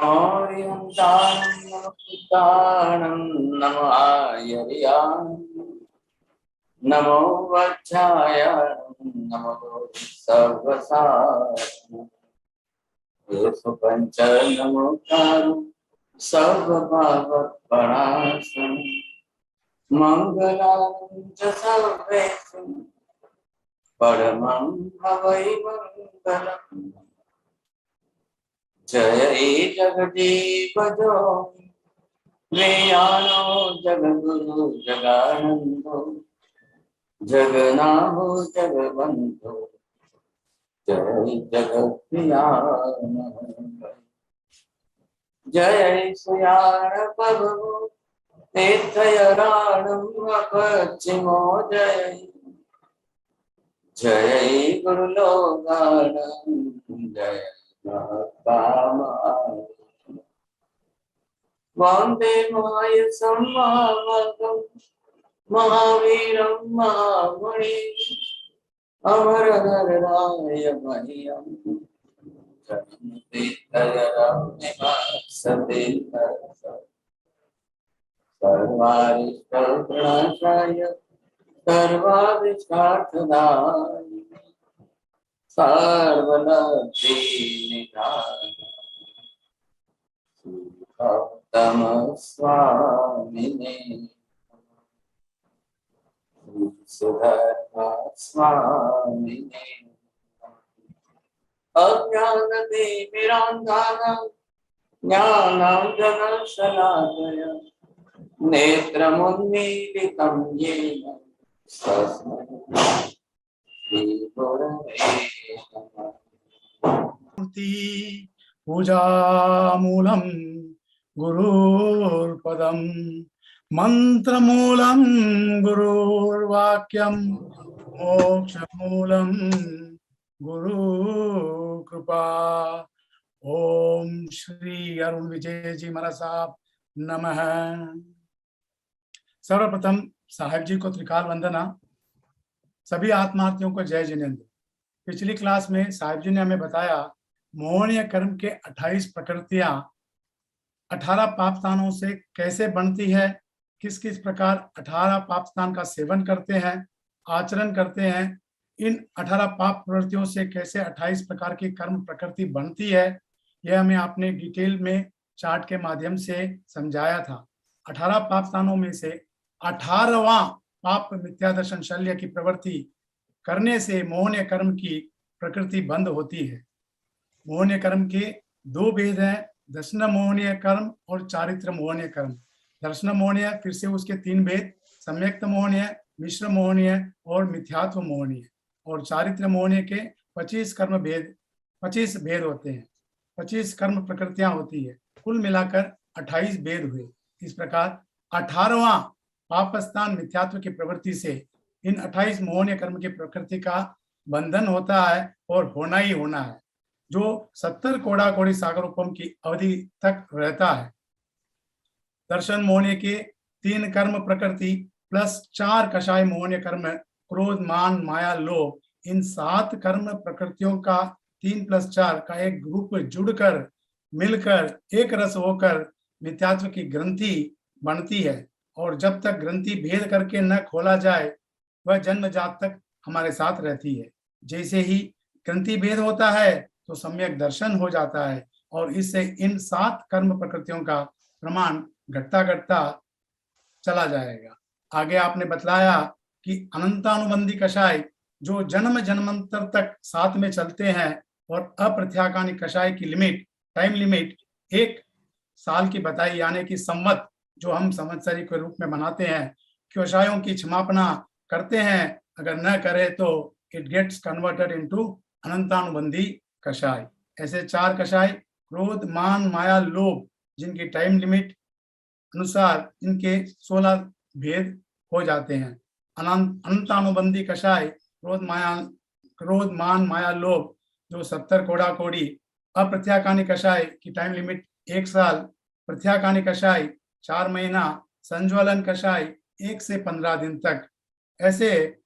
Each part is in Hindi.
नमो नमो आयर्याणं नमो वज्रायाणं नमो सर्वसारणं येषु पञ्च नमोकारो सर्वभावपणासनं मङ्गलानि च सर्वेषु परमं भवै मङ्गलम् जय जगदीप जो प्रियाणो जगद्गुरु जगानंदो जगन्नाथ जगवंतो जय जगत्प्रियानंद जय सुयाण प्रभु तीर्थयराणं पश्चिमो जय जय गुरुलोकानं जय वंदे माय सम्मावकं महावीरं महामुनि अमरधराय मह्यं जगन्तीर्थयरम्यमासते सर्वारिष्टप्रणशाय सर्वाभिष्टार्थदाय सर्वलब्धिनिधाय सुखोत्तम स्वामिने सुधर्मा स्वामिने अज्ञानतिमिरान्धानां ज्ञानाञ्जनशलाकया नेत्रमुन्मीलितं येन तस्मै पूजा मूलम गुरुर्पदम मंत्र मूलम गुरुर्वाक्यम मोक्ष मूलम गुरु कृपा। ओम श्री अरुण विजय जी महाराज साहब नमः। सर्वप्रथम साहेब जी को त्रिकाल वंदना। सभी आत्मार्थियों को जय जिनेन्द्र। पिछली क्लास में साहिब जी ने हमें बताया मोहनीय कर्म के 28 प्रकृतियां 18 पापस्थानों से कैसे बनती है, किस किस प्रकार 18 पापस्थान का सेवन करते हैं, आचरण करते हैं, इन 18 पाप प्रवृत्तियों से कैसे 28 प्रकार की कर्म प्रकृति बनती है, यह हमें आपने डिटेल में चार्ट के माध्यम से समझाया था। 18 पापस्थानों में से 18वां पाप मिथ्या दर्शन शल्य की प्रवृत्ति करने से मोहनीय कर्म की प्रकृति बंद होती है। मोहनीय कर्म के दो भेद हैं, दर्शन मोहनीय कर्म और चारित्र मोहनीय कर्म। दर्शन मोहनीय फिर से उसके 3 भेद, सम्यक्त मोहनीय, मिश्र मोहनीय और मिथ्यात्व मोहनीय। और चारित्र मोहनीय के 25 कर्म भेद 25 भेद होते हैं, 25 कर्म प्रकृतियां होती है। कुल मिलाकर 28 भेद हुए। इस प्रकार 18वां पापस्थान मिथ्यात्व की प्रवृत्ति से इन 28 मोहनीय कर्म की प्रकृति का बंधन होता है और होना ही होना है, जो 70 कोड़ा कोड़ी सागर उपम की अवधि तक रहता है। दर्शन मोहनीय के 3 कर्म प्रकृति प्लस 4 कषाय मोहनीय कर्म क्रोध मान माया लोभ, इन 7 कर्म प्रकृतियों का 3 + 4 का एक ग्रुप जुड़कर मिलकर एक रस होकर मिथ्यात्व की ग्रंथि बनती है। और जब तक ग्रंथि भेद करके न खोला जाए वह जन्मजात तक हमारे साथ रहती है। जैसे ही ग्रंथि भेद होता है तो सम्यक दर्शन हो जाता है और इससे इन 7 कर्म प्रकृतियों का प्रमाण घटता घटता चला जाएगा। आगे आपने बतलाया कि अनंतानुबंधी कषाय जो जन्म जन्मांतर तक साथ में चलते हैं और अप्रत्याकानी कषाय की लिमिट, टाइम लिमिट 1 साल की बताई, यानी कि संवत जो हम संवत्सरी के रूप में मनाते हैं। कषायों की क्षमापना करते हैं, अगर न करे तो इट गेट्स कन्वर्टेड इनटू अनंतानुबंधी कषाय। ऐसे 4 कषाय क्रोध मान माया लोभ, जिनकी टाइम लिमिट अनुसार इनके 16 भेद हो जाते हैं। अनंतानुबंधी कषाय क्रोध मान माया लोभ जो 70 कोड़ा कोड़ी। अप्रत्याकानी कषाय की टाइम लिमिट 1 साल, प्रत्याकानी कषाय 4 महीना, संज्वलन कषाय 1 से 15 दिन तक। ऐसे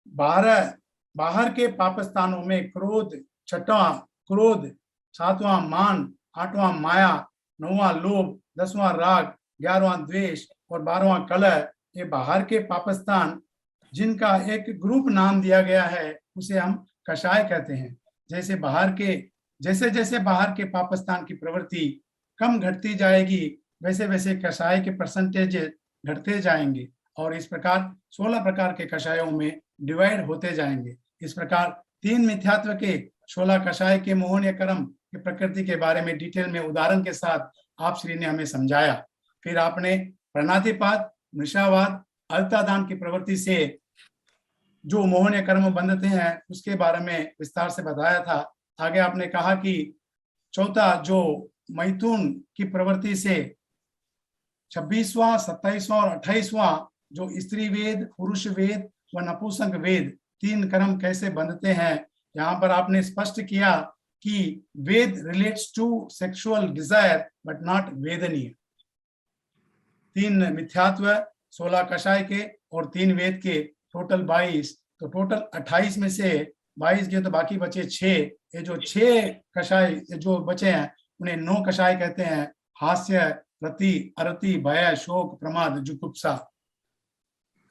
12 बाहर के पापस्थानों में क्रोध 6वां, क्रोध 7वां, मान 8वां, माया 9वां लोभ, 10वां राग, 11वां द्वेष और 12वां कलह, ये बाहर के पापस्थान जिनका एक ग्रुप नाम दिया गया है उसे हम कषाय कहते हैं। जैसे जैसे बाहर के पापस्थान की प्रवृत्ति कम घटती जाएगी, वैसे वैसे कषाय के परसेंटेज घटते जाएंगे और इस प्रकार 16 प्रकार के कषायों में डिवाइड होते जाएंगे। इस प्रकार 3 मिथ्यात्व के 16 कषाय के मोहनीय कर्म की प्रकृति के बारे में डिटेल में उदाहरण के साथ आप श्री ने हमें समझाया। फिर आपने प्रणातिपात, मृषावाद, अल्तादान की प्रवृत्ति से जो मोहनीय कर्म बंधते हैं उसके बारे में विस्तार से बताया था। आगे आपने कहा कि चौथा जो मैथुन की प्रवृत्ति से 26वां, 27वां और 28वां जो स्त्री वेद, पुरुष वेद व नपुंसक वेद 3 कर्म कैसे बंधते हैं, यहाँ पर आपने स्पष्ट किया कि ved relates to sexual desire but not vedaniya. 3 मिथ्यात्व, 16 कषाय के और 3 वेद के, टोटल 22। तो टोटल 28 में से 22 गए तो बाकी बचे 6। ये जो 6 कषाय जो बचे हैं उन्हें 9 कषाय कहते हैं। हास्य, रति, अरति, भय, शोक, प्रमाद, जुगुप्सा।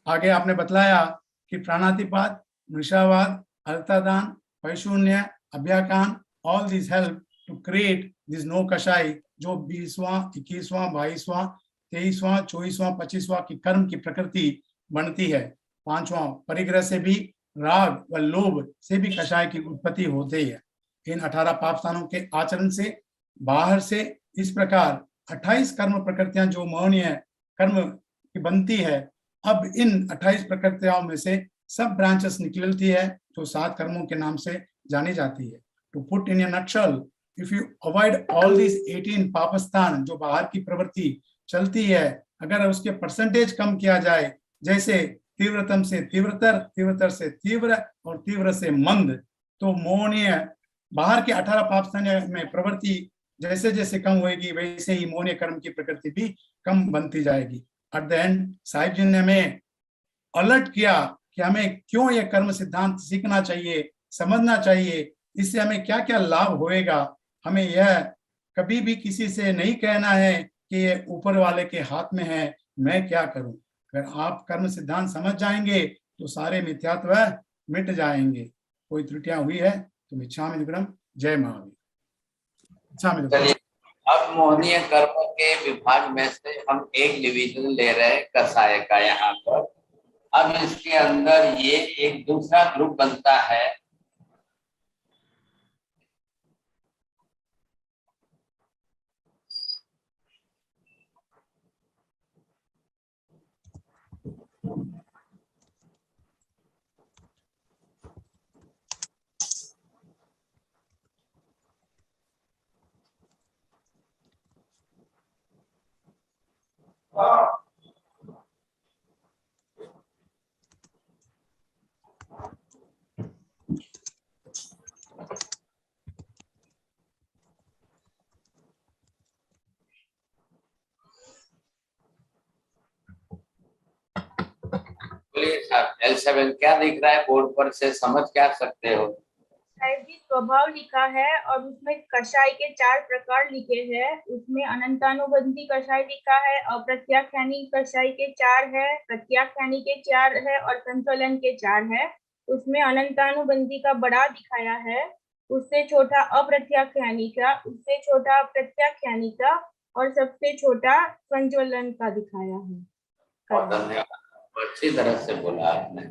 आगे आपने बतलाया कि प्राणातिपात, मृषावाद, अल्तादान, पैशून्य, अभ्याकान, all this help to create this 9 कषाय जो 20वां, 21वां, 22वां, 23वां, 24वां, 25वां की कर्म की प्रकृति बनती है। 5वां परिग्रह से भी, राग व लोभ से भी कषाय की उत्पत्ति होती है। इन 18 पाप स्थानों के आचरण से बाहर से इस प्रकार 28 कर्म प्रकृतियां जो मोहनीय कर्म की बनती है। अब इन 28 प्रकृतियों में से सब ब्रांचेस निकलती है जो 7 कर्मों के नाम से जानी जाती है। To put in a nutshell, if you avoid all this 18 पापस्थान जो बाहर की प्रवृत्ति चलती है, अगर उसके परसेंटेज कम किया जाए, जैसे तीव्रतम से तीव्रतर, तीव्रतर से तीव्र और तीव्र से मंद, तो मोहनीय बाहर के 18 पापस्थान में प्रवृत्ति जैसे जैसे कम होगी वैसे ही मोहनीय कर्म की प्रकृति भी कम बनती जाएगी। एट द एंड साहिब जी ने हमें अलर्ट किया कि हमें क्यों ये कर्म सिद्धांत सीखना चाहिए, समझना चाहिए, इससे हमें क्या क्या लाभ होएगा। हमें यह कभी भी किसी से नहीं कहना है कि ये ऊपर वाले के हाथ में है, मैं क्या करूं। अगर आप कर्म सिद्धांत समझ जाएंगे तो सारे मिथ्यात्व मिट जाएंगे। कोई त्रुटियां हुई है तो मिच्छामि दुक्कडम। जय महावीर। चलिए, अब मोहनीय कर्म के विभाग में से हम एक डिवीजन ले रहे हैं कषाय का यहाँ पर। अब इसके अंदर ये एक दूसरा ग्रुप बनता है L7 क्या दिख रहा है बोर्ड पर से, समझ क्या सकते हो? स्वभाव लिखा है और उसमें कषाय के 4 प्रकार लिखे हैं। उसमें अनंतानुबंधी कषाय लिखा है, अप्रत्याख्यानी कषाय के 4 है, प्रत्याख्यानी के 4 है और संतुलन के 4 है। उसमें अनंतानुबंधी का बड़ा दिखाया है, उससे छोटा अप्रत्याख्यानी का, उससे छोटा प्रत्याख्यानी का और सबसे छोटा संतुलन का दिखाया है। बहुत धन्यवाद, अच्छी तरह से बोला आपने।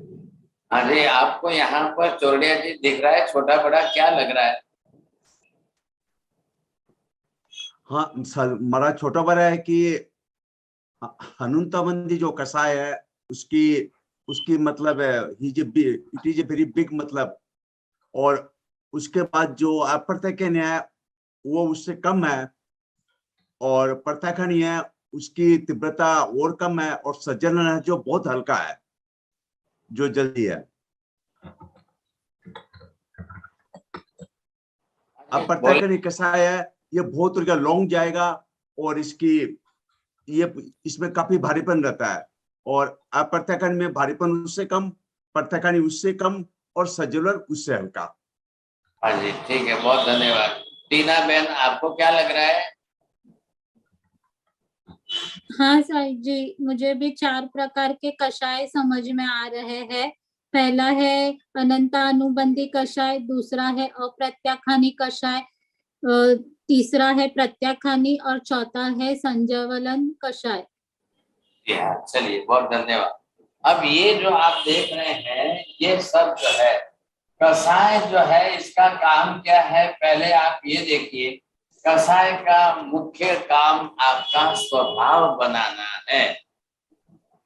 हाँ जी, आपको यहाँ पर चोरडिया जी दिख रहा है, छोटा बड़ा क्या लग रहा है? हाँ सर, हमारा छोटा बड़ा है कि अनंताबंदी जो कषाय है उसकी मतलब है it is a very big मतलब, और उसके बाद जो अप्रत्यक्ष है वो उससे कम है, और प्रत्यक्षणी है उसकी तीव्रता और कम है, और सज्जन है जो बहुत हल्का है, जो जल्दी है। अप्रत्यक्षणी कषाय है ये बहुत लॉन्ग जाएगा और इसमें काफी भारीपन रहता है, और अप्रत्यक्षणी में भारीपन उससे कम, प्रत्यक्षणी उससे कम और सज्जलर उससे हल्का। हाँ जी, ठीक है, बहुत धन्यवाद। टीना बहन, आपको क्या लग रहा है? हाँ साहिब जी, मुझे भी 4 प्रकार के कषाय समझ में आ रहे हैं। पहला है अनंतानुबंधी कषाय, दूसरा है अप्रत्याख्यानी कषाय, तीसरा है प्रत्याख्यानी और चौथा है संजवलन कषाय। जी हाँ, चलिए बहुत धन्यवाद। अब ये जो आप देख रहे हैं ये सब जो है कषाय जो है, इसका काम क्या है, पहले आप ये देखिए। कषाय का मुख्य काम आपका स्वभाव बनाना है।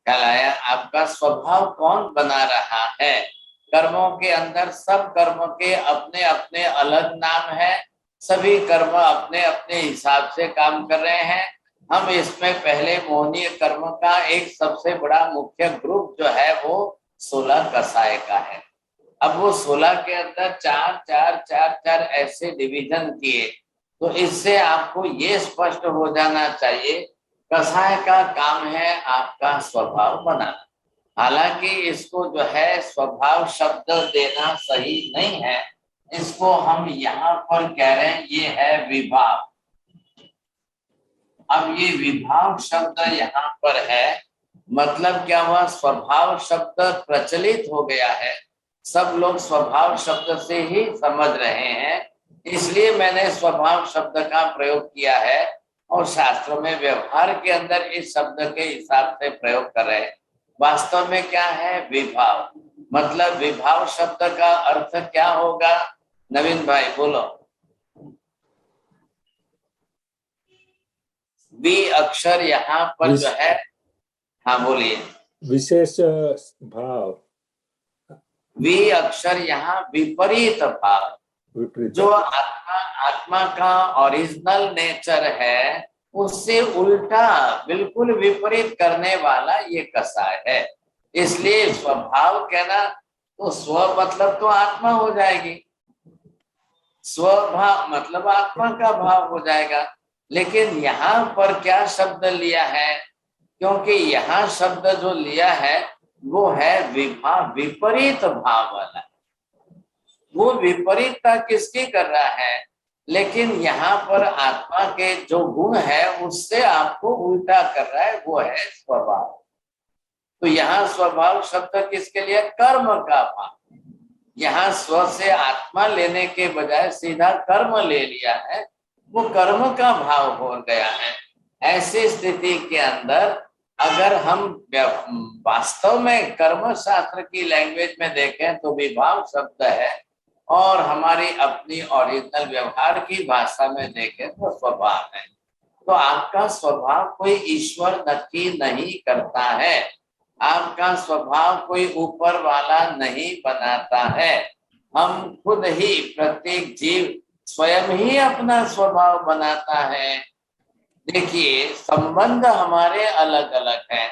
कहलाया आपका स्वभाव कौन बना रहा है। कर्मों के अंदर सब कर्म के अपने अपने अलग नाम है, सभी कर्म अपने अपने हिसाब से काम कर रहे हैं। हम इसमें पहले मोहनीय कर्म का एक सबसे बड़ा मुख्य ग्रुप जो है वो 16 कषाय का है। अब वो 16 के अंदर 4 4 4 4 ऐसे डिवीजन किए, तो इससे आपको ये स्पष्ट हो जाना चाहिए कषाय का काम है आपका स्वभाव बनाना। हालांकि इसको जो है स्वभाव शब्द देना सही नहीं है, इसको हम यहाँ पर कह रहे हैं ये है विभाव। अब ये विभाव शब्द यहाँ पर है, मतलब क्या हुआ, स्वभाव शब्द प्रचलित हो गया है, सब लोग स्वभाव शब्द से ही समझ रहे हैं, इसलिए मैंने स्वभाव शब्द का प्रयोग किया है और शास्त्रों में व्यवहार के अंदर इस शब्द के हिसाब से प्रयोग कर रहे हैं। वास्तव में क्या है विभाव, मतलब विभाव शब्द का अर्थ क्या होगा, नवीन भाई बोलो। वी अक्षर यहाँ पर जो है, हाँ बोलिए। विशेष भाव। वी अक्षर यहाँ विपरीत भाव, जो आत्मा का ओरिजिनल नेचर है उससे उल्टा बिल्कुल विपरीत करने वाला ये कषाय है। इसलिए स्वभाव कहना तो स्व मतलब तो आत्मा हो जाएगी, स्वभाव मतलब आत्मा का भाव हो जाएगा। लेकिन यहाँ पर क्या शब्द लिया है, क्योंकि यहाँ शब्द जो लिया है वो है विभाव, विपरीत भाव वाला। वो विपरीतता किसकी कर रहा है, लेकिन यहाँ पर आत्मा के जो गुण है उससे आपको उल्टा कर रहा है, वो है स्वभाव। तो यहाँ स्वभाव शब्द किसके लिए, कर्म का भाव। यहाँ स्व से आत्मा लेने के बजाय सीधा कर्म ले लिया है, वो कर्म का भाव हो गया है। ऐसी स्थिति के अंदर अगर हम वास्तव में कर्म शास्त्र की लैंग्वेज में देखें तो विभाव शब्द है, और हमारी अपनी ओरिजिनल व्यवहार की भाषा में देखें तो स्वभाव है। तो आपका स्वभाव कोई ईश्वर नक्की नहीं करता है, आपका स्वभाव कोई ऊपर वाला नहीं बनाता है। हम खुद ही, प्रत्येक जीव स्वयं ही अपना स्वभाव बनाता है। देखिए संबंध हमारे अलग अलग हैं।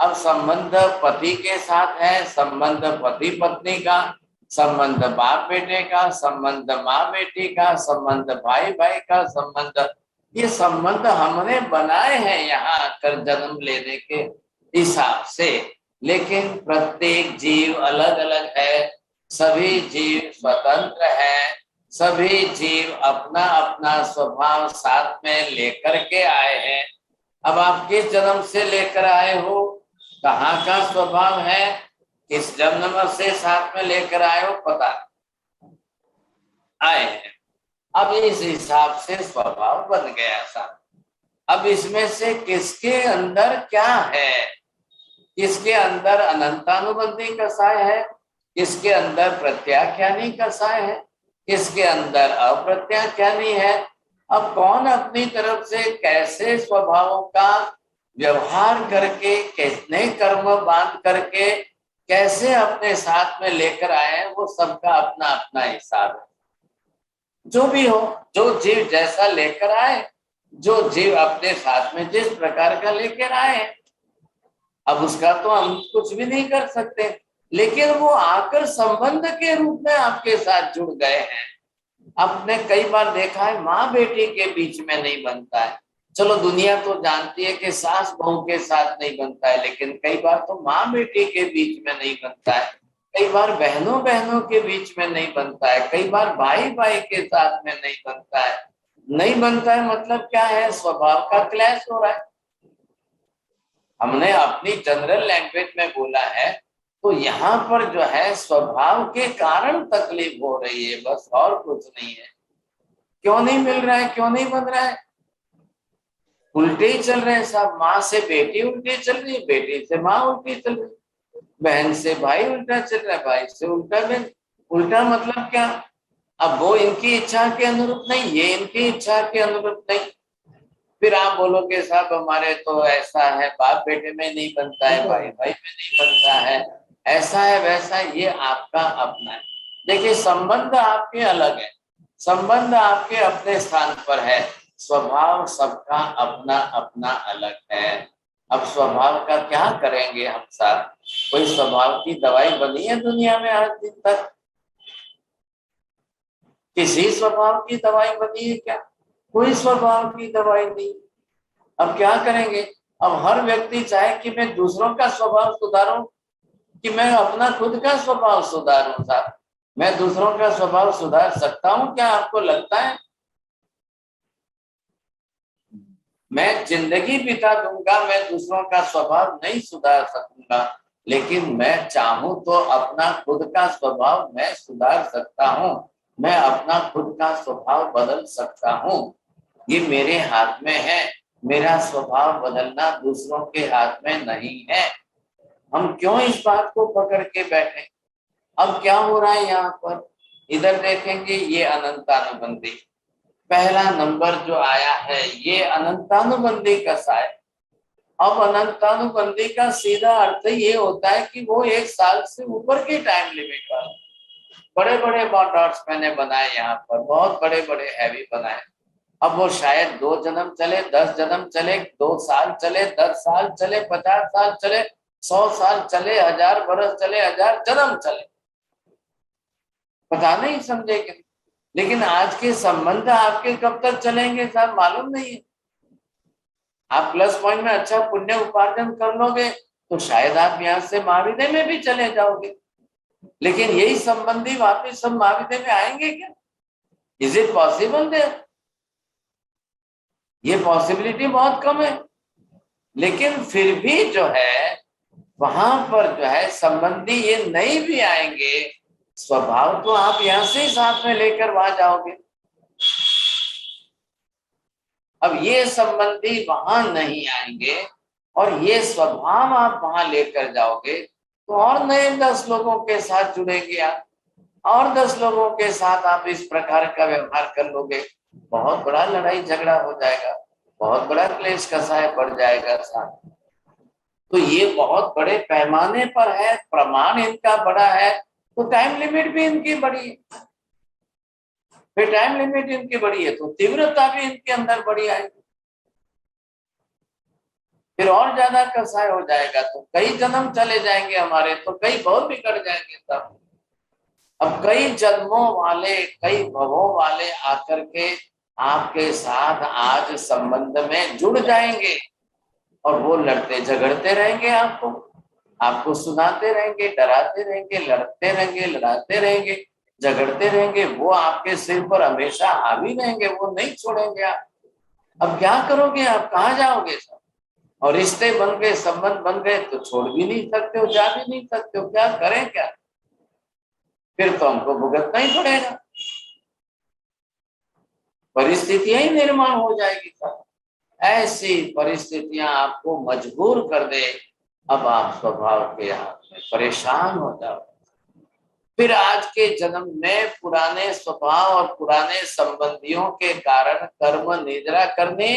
अब संबंध पति के साथ है, संबंध पति पत्नी का, संबंध बाप बेटे का, संबंध माँ बेटी का, संबंध भाई भाई का संबंध, ये संबंध हमने बनाए हैं यहाँ आकर जन्म लेने के हिसाब से। लेकिन प्रत्येक जीव अलग अलग है, सभी जीव स्वतंत्र है, सभी जीव अपना अपना स्वभाव साथ में लेकर के आए हैं। अब आप किस जन्म से लेकर आए हो, कहाँ का स्वभाव है, किस जन्म से साथ में लेकर आए हो, पता आए हैं। अब इस हिसाब से स्वभाव बन गया साथ। अब इसमें से किसके अंदर क्या है, किसके अंदर अनंतानुबंधी कषाय है, किसके अंदर प्रत्याख्यानी कषाय है, किसके अंदर अप्रत्याख्यानी है। अब कौन अपनी तरफ से कैसे स्वभावों का व्यवहार करके, कितने कर्म बांध करके कैसे अपने साथ में लेकर आए हैं, वो सबका अपना अपना हिसाब है। जो भी हो, जो जीव जैसा लेकर आए, जो जीव अपने साथ में जिस प्रकार का लेकर आए, अब उसका तो हम कुछ भी नहीं कर सकते, लेकिन वो आकर संबंध के रूप में आपके साथ जुड़ गए हैं। आपने कई बार देखा है माँ बेटी के बीच में नहीं बनता है, चलो दुनिया तो जानती है कि सास बहू के साथ नहीं बनता है, लेकिन कई बार तो माँ बेटी के बीच में नहीं बनता है, कई बार बहनों बहनों के बीच में नहीं बनता है, कई बार भाई भाई के साथ में नहीं बनता है। नहीं बनता है मतलब क्या है, स्वभाव का क्लैश हो रहा है। हमने अपनी जनरल लैंग्वेज में बोला है, तो यहाँ पर जो है स्वभाव के कारण तकलीफ हो रही है, बस और कुछ नहीं है। क्यों नहीं मिल रहा है, क्यों नहीं बन रहा है? उल्टे ही चल रहे हैं सब। माँ से बेटी उल्टी चल रही है, बेटी से माँ उल्टी चल रही है, बहन से भाई उल्टा चल रहा है, भाई से उल्टा बहन। उल्टा मतलब क्या? अब वो इनकी इच्छा के अनुरूप नहीं, ये इनकी इच्छा के अनुरूप नहीं। फिर आप बोलोगे साहब हमारे तो ऐसा है, बाप बेटे में नहीं बनता है, भाई भाई में नहीं बनता है, ऐसा है वैसा है, ये आपका अपना है। देखिए संबंध आपके अलग है, संबंध आपके अपने स्थान पर है, स्वभाव सबका अपना अपना अलग है। अब स्वभाव का क्या करेंगे हम साथ? कोई स्वभाव की दवाई बनी है दुनिया में आज दिन तक? किसी स्वभाव की दवाई बनी है क्या? कोई स्वभाव की दवाई नहीं। अब क्या करेंगे? अब हर व्यक्ति चाहे कि मैं दूसरों का स्वभाव सुधारूं कि मैं अपना खुद का स्वभाव सुधारूं। साहब मैं दूसरों का स्वभाव सुधार सकता हूं क्या? आपको लगता है? मैं जिंदगी बिता दूंगा, मैं दूसरों का स्वभाव नहीं सुधार सकूंगा, लेकिन मैं चाहूं तो अपना खुद का स्वभाव मैं सुधार सकता हूं। मैं अपना खुद का स्वभाव बदल सकता हूं, ये मेरे हाथ में है। मेरा स्वभाव बदलना दूसरों के हाथ में नहीं है। हम क्यों इस बात को पकड़ के बैठे? अब क्या हो रहा है यहाँ पर? इधर देखेंगे, ये अनंतानुबंधी पहला नंबर जो आया है, ये अनंतानुबंधी कसाय। अब अनंतानुबंधी का सीधा अर्थ ये होता है कि वो 1 साल से ऊपर की टाइम लिमिट वाला। बड़े बड़े डॉट्स मैंने बनाए यहाँ पर, बहुत बड़े बड़े हैवी बनाए। अब वो शायद 2 जन्म चले, 10 जन्म चले, 2 साल चले, 10 साल चले, 50 साल चले, 100 साल चले, 1000 बरस चले, 1000 जन्म चले, पता नहीं समझे कि। लेकिन आज के संबंध आपके कब तक चलेंगे साहब मालूम नहीं है। आप प्लस पॉइंट में अच्छा पुण्य उपार्जन कर लोगे तो शायद आप यहाँ से महाविद्य में भी चले जाओगे, लेकिन यही संबंधी वापिस सब महाविद्य में आएंगे क्या? Is it possible there? ये पॉसिबिलिटी बहुत कम है। लेकिन फिर भी जो है वहां पर जो है संबंधी ये नहीं भी आएंगे, स्वभाव तो आप यहां से ही साथ में लेकर वहां जाओगे। अब ये संबंधी वहां नहीं आएंगे और ये स्वभाव आप वहां लेकर जाओगे तो और नए 10 लोगों के साथ जुड़ेंगे आप, और 10 लोगों के साथ आप इस प्रकार का व्यवहार कर लोगे, बहुत बड़ा लड़ाई झगड़ा हो जाएगा, बहुत बड़ा क्लेश कसाय पड़ जाएगा साथ। तो ये बहुत बड़े पैमाने पर है, प्रमाण इनका बड़ा है, तो टाइम लिमिट भी इनकी बड़ी है। फिर टाइम लिमिट इनकी बड़ी है तो तीव्रता भी इनके अंदर बड़ी आएगी, फिर और ज्यादा कसाय हो जाएगा, तो कई जन्म चले जाएंगे हमारे, तो कई बहुत बिगड़ जाएंगे तब। अब कई जन्मों वाले, कई भवों वाले आकर के आपके साथ आज संबंध में जुड़ जाएंगे और वो लड़ते झगड़ते रहेंगे, आपको सुनाते रहेंगे, डराते रहेंगे, लड़ते रहेंगे, लड़ाते रहेंगे, झगड़ते रहेंगे। वो आपके सिर पर हमेशा हावी रहेंगे, वो नहीं छोड़ेंगे आप। अब क्या करोगे आप? कहाँ जाओगे सब? और रिश्ते बन गए, संबंध बन गए तो छोड़ भी नहीं सकते हो, जा भी नहीं सकते हो, क्या करें क्या? फिर तो हमको भुगतना ही पड़ेगा, परिस्थितियां ही निर्माण हो जाएगी सब। ऐसी परिस्थितियां आपको मजबूर कर दे, अब आप स्वभाव के हाथ में परेशान हो जाओ। फिर आज के जन्म में पुराने स्वभाव और पुराने संबंधियों के कारण कर्म निद्रा करने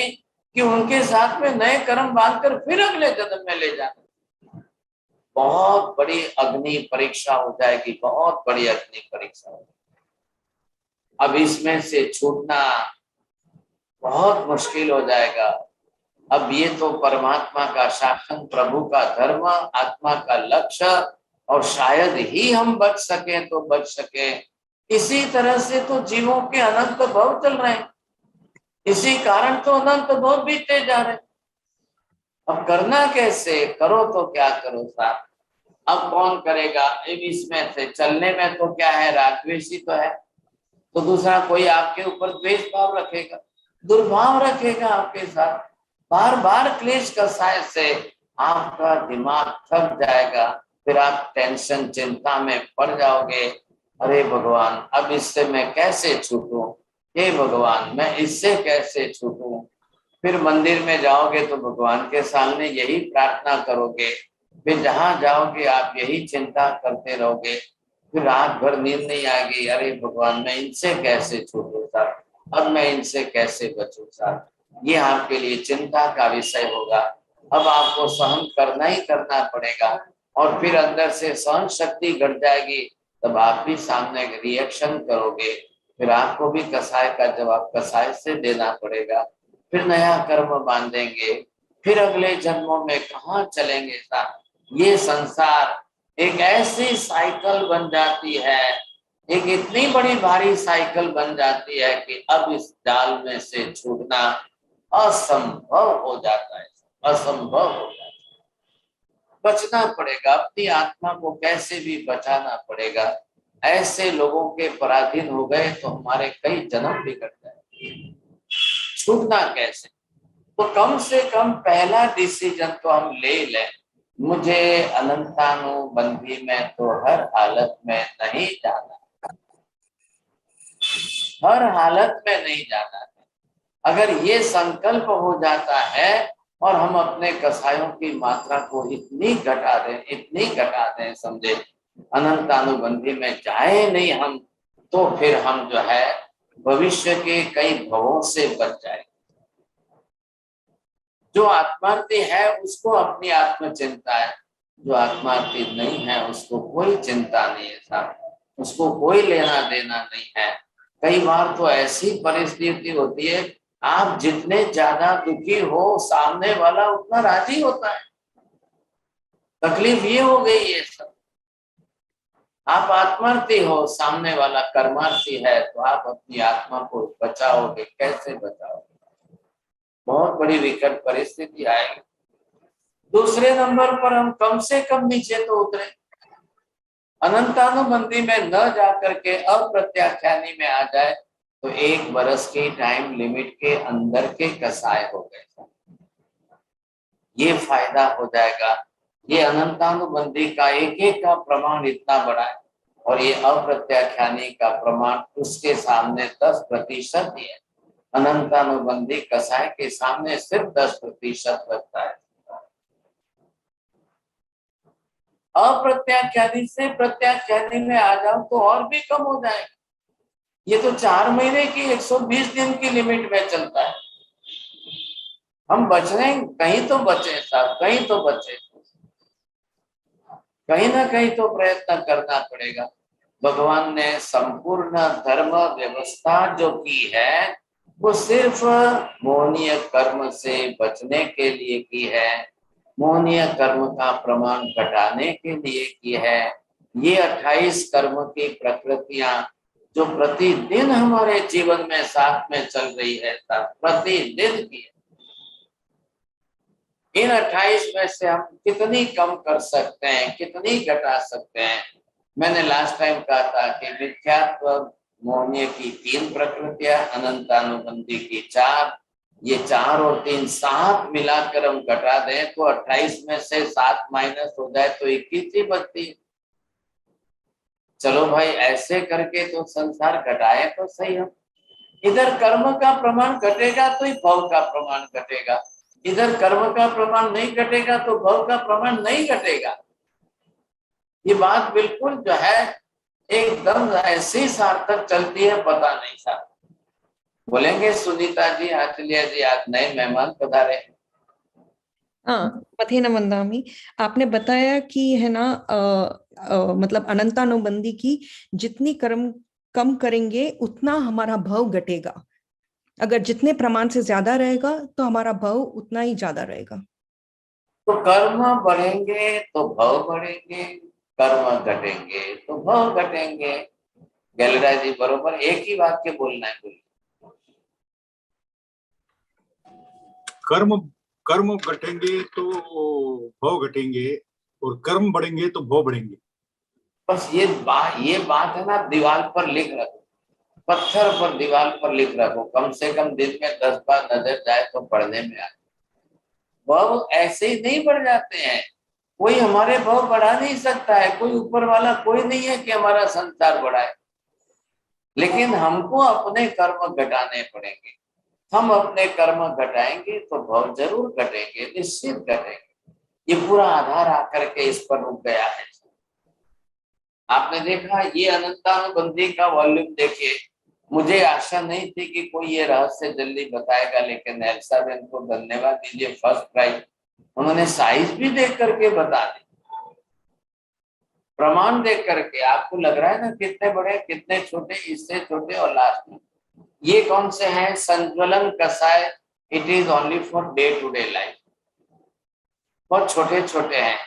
कि उनके साथ में नए कर्म बांधकर फिर अगले जन्म में ले जाना, बहुत बड़ी अग्नि परीक्षा हो जाएगी, बहुत बड़ी अग्नि परीक्षा हो जाएगी। अब इसमें से छूटना बहुत मुश्किल हो जाएगा। अब ये तो परमात्मा का शासन, प्रभु का धर्म, आत्मा का लक्ष्य, और शायद ही हम बच सके तो बच सके। इसी तरह से तो जीवों के अनंत भव चल रहे हैं, इसी कारण तो अनंत भव बीते जा रहे हैं। अब करना कैसे? करो तो क्या करो साहब, अब कौन करेगा? इसमें से चलने में तो क्या है, रागद्वेषी तो है, तो दूसरा कोई आपके ऊपर द्वेष भाव रखेगा, दुर्भाव रखेगा आपके साथ, बार बार क्लेश कसाय से आपका दिमाग थक जाएगा, फिर आप टेंशन चिंता में पड़ जाओगे। अरे भगवान, अब इससे मैं कैसे छूटूं, हे भगवान मैं इससे कैसे छूटूं। फिर मंदिर में जाओगे तो भगवान के सामने यही प्रार्थना करोगे, फिर जहां जाओगे आप यही चिंता करते रहोगे, फिर रात भर नींद नहीं आएगी। अरे भगवान मैं इनसे कैसे छूटूं साहब, अब मैं इनसे कैसे बचूं साहब। ये आपके लिए चिंता का विषय होगा। अब आपको सहन करना ही करना पड़ेगा, और फिर अंदर से सहन शक्ति घट जाएगी, तब आप भी सामने रिएक्शन करोगे, फिर आपको भी कसाय का जवाब कसाय से देना पड़ेगा। फिर नया कर्म बांधेंगे, फिर अगले जन्मों में कहाँ चलेंगे साहब। ये संसार एक ऐसी साइकिल बन जाती है, एक इतनी बड़ी भारी साइकिल बन जाती है कि अब इस जाल में से छूटना असंभव हो जाता है, असंभव हो जाता है। बचना पड़ेगा, अपनी आत्मा को कैसे भी बचाना पड़ेगा। ऐसे लोगों के पराधीन हो गए तो हमारे कई जन्म बिगड़ जाए। छूटना कैसे, तो कम से कम पहला डिसीजन तो हम ले लें, मुझे अनंतानुबंधी में तो हर हालत में नहीं जाना, हर हालत में नहीं जाना है। अगर ये संकल्प हो जाता है और हम अपने कसायों की मात्रा को इतनी घटा दें समझे, अनंतानुबंधी में जाए नहीं हम, तो फिर हम जो है भविष्य के कई भवों से बच जाए। जो आत्मार्थी है उसको अपनी आत्म चिंता है, जो आत्मार्थी नहीं है उसको कोई चिंता नहीं है साहब, उसको कोई लेना देना नहीं है। कई बार तो ऐसी परिस्थिति होती है, आप जितने ज्यादा दुखी हो सामने वाला उतना राजी होता है। तकलीफ ये हो गई है सब, आप आत्मार्थी हो, सामने वाला कर्मार्थी है, तो आप अपनी आत्मा को बचाओगे, कैसे बचाओगे, बहुत बड़ी विकट परिस्थिति आएगी। दूसरे नंबर पर हम कम से कम नीचे तो उतरे, अनंतानुबंधी में न जाकर के अप्रत्याख्यानी में आ जाए तो 1 बरस की टाइम लिमिट के अंदर के कसाय हो गए, ये फायदा हो जाएगा। ये अनंतानुबंधी का एक का प्रमाण इतना बड़ा है, और ये अप्रत्याख्यानी का प्रमाण उसके सामने 10% ही है। अनंतानुबंधी कसाय के सामने सिर्फ 10% लगता है। अप्रत्याख्यानी से प्रत्याख्यानी में आ जाओ तो और भी कम हो जाएगा। ये तो 4 महीने की 120 दिन की लिमिट में चलता है। हम बच रहे हैं, कहीं तो बचे साहब, कहीं तो बचे, कहीं ना कहीं तो प्रयत्न करना पड़ेगा। भगवान ने संपूर्ण धर्म व्यवस्था जो की है वो सिर्फ मोहनीय कर्म से बचने के लिए की है, मोहनीय कर्म का प्रमाण घटाने के लिए की है। ये 28 कर्म की प्रकृतियां जो प्रतिदिन हमारे जीवन में साथ में चल रही है, प्रतिदिन की, इन 28 में से हम कितनी कम कर सकते हैं, कितनी घटा सकते हैं। मैंने लास्ट टाइम कहा था कि मिथ्यात्व मोहनीय की 3 प्रकृतियां, अनंतानुबंधी की 4, ये 4 और 3 7 मिलाकर हम घटा दें तो 28 में से 7 माइनस हो जाए तो 21 ही बचती है। चलो भाई, ऐसे करके तो संसार घटाए तो सही। हम इधर कर्म का प्रमाण घटेगा तो ही भव का प्रमाण घटेगा, इधर कर्म का प्रमाण नहीं घटेगा तो भव का प्रमाण नहीं घटेगा। ये बात बिल्कुल जो है एकदम ऐसी सार्थक चलती है, पता नहीं साहब। बोलेंगे सुनीता जी, आचलिया जी, आज नए मेहमान पधारे। हाँ, पथेन वंदामि। आपने बताया कि है ना, मतलब अनंतानुबंधी की जितनी कर्म कम करेंगे उतना हमारा भव घटेगा। अगर जितने प्रमाण से ज्यादा रहेगा तो हमारा भव उतना ही ज्यादा रहेगा। तो कर्म बढ़ेंगे तो भव बढ़ेंगे, कर्म घटेंगे तो भव घटेंगे। गैलरा जी बरोबर एक ही वाक्य बोलना है, बोलिए। कर्म घटेंगे तो भव घटेंगे, और कर्म बढ़ेंगे तो भव बढ़ेंगे। बस ये बात है ना, दीवार पर लिख रखो, पत्थर पर दीवार पर लिख रखो, कम से कम दिन में 10 बार नजर जाए तो पढ़ने में आए। भव ऐसे ही नहीं बढ़ जाते हैं। कोई हमारे भव बढ़ा नहीं सकता है, कोई ऊपर वाला कोई नहीं है कि हमारा संसार बढ़ाए, लेकिन हमको अपने कर्म घटाने पड़ेंगे। हम अपने कर्म घटाएंगे तो भव जरूर घटेंगे, निश्चित घटेंगे। ये पूरा आधार आकर के इस पर रुक गया है। आपने देखा ये अनंतानुबंधी का वॉल्यूम देखिए, मुझे आशा नहीं थी कि कोई ये रहस्य जल्दी बताएगा, लेकिन एल्सा बेन को धन्यवाद दीजिए, फर्स्ट प्राइज उन्होंने साइज भी देख करके बता दी, प्रमाण देख करके। आपको लग रहा है ना कितने बड़े कितने छोटे, इससे छोटे, और लास्ट में ये कौन से हैं? संज्वलन कषाय, it is only for day to day life. बहुत छोटे छोटे हैं,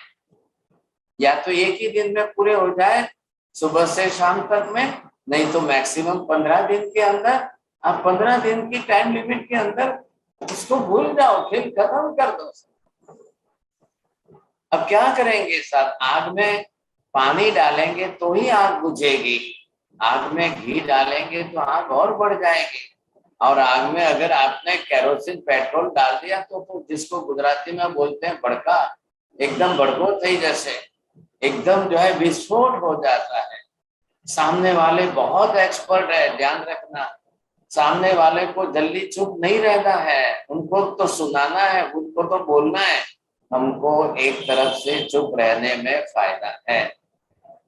या तो एक ही दिन में पूरे हो जाए सुबह से शाम तक में, नहीं तो मैक्सिमम 15 दिन के अंदर। आप 15 दिन की टाइम लिमिट के अंदर इसको भूल जाओ, फिर खत्म कर दो। अब क्या करेंगे साहब? आग में पानी डालेंगे तो ही आग बुझेगी, आग में घी डालेंगे तो आग और बढ़ जाएगी, और आग में अगर आपने केरोसिन पेट्रोल डाल दिया तो जिसको गुजराती में बोलते हैं भड़का, एकदम भड़को थी जैसे, एकदम जो है विस्फोट हो जाता है। सामने वाले बहुत एक्सपर्ट है, ध्यान रखना, सामने वाले को जल्दी चुप नहीं रहना है, उनको तो सुनाना है, उनको तो बोलना है। हमको एक तरफ से चुप रहने में फायदा है।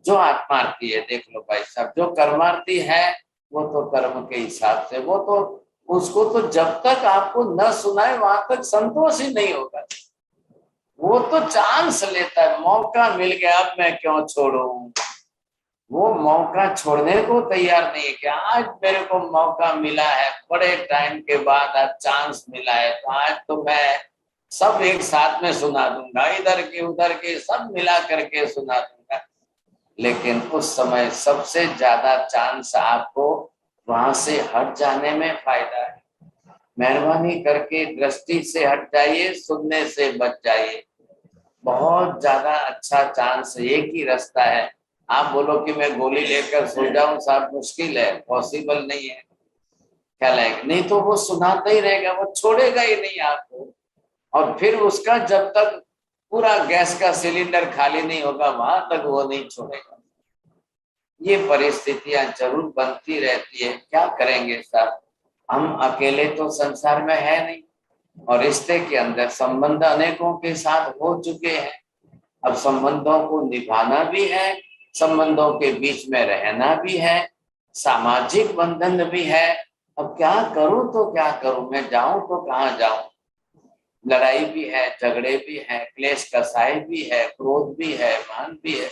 जो आत्मार्थी है, देख लो भाई साहब, जो कर्मार्थी है वो तो कर्म के हिसाब से, वो तो उसको तो जब तक आपको न सुनाए वहां तक संतोष ही नहीं होगा। वो तो चांस लेता है, मौका मिल गया अब मैं क्यों छोड़ूं। वो मौका छोड़ने को तैयार नहीं है कि आज मेरे को मौका मिला है, बड़े टाइम के बाद आज चांस मिला है, तो आज तो मैं सब एक साथ में सुना दूंगा, इधर के उधर के सब मिला करके सुना दूंगा। लेकिन उस समय सबसे ज्यादा चांस आपको वहां से हट जाने में फायदा है। मेहरबानी करके दृष्टि से हट जाइए, सुनने से बच जाइए। बहुत ज्यादा अच्छा चांस, एक ही रास्ता है। आप बोलो कि मैं गोली लेकर सो जाऊं साहब, मुश्किल है, पॉसिबल नहीं है। क्या लायक नहीं, तो वो सुनाता ही रहेगा, वो छोड़ेगा ही नहीं आपको। और फिर उसका जब तक पूरा गैस का सिलेंडर खाली नहीं होगा वहां तक वो नहीं छोड़ेगा। ये परिस्थितियां जरूर बनती रहती है, क्या करेंगे साहब? हम अकेले तो संसार में है नहीं, और रिश्ते के अंदर संबंध अनेकों के साथ हो चुके हैं। अब संबंधों को निभाना भी है, संबंधों के बीच में रहना भी है, सामाजिक बंधन भी है। अब क्या करूं तो क्या करूं, मैं जाऊं तो कहाँ जाऊं? लड़ाई भी है, झगड़े भी है, क्लेश कसाई भी है, क्रोध भी है, मान भी है।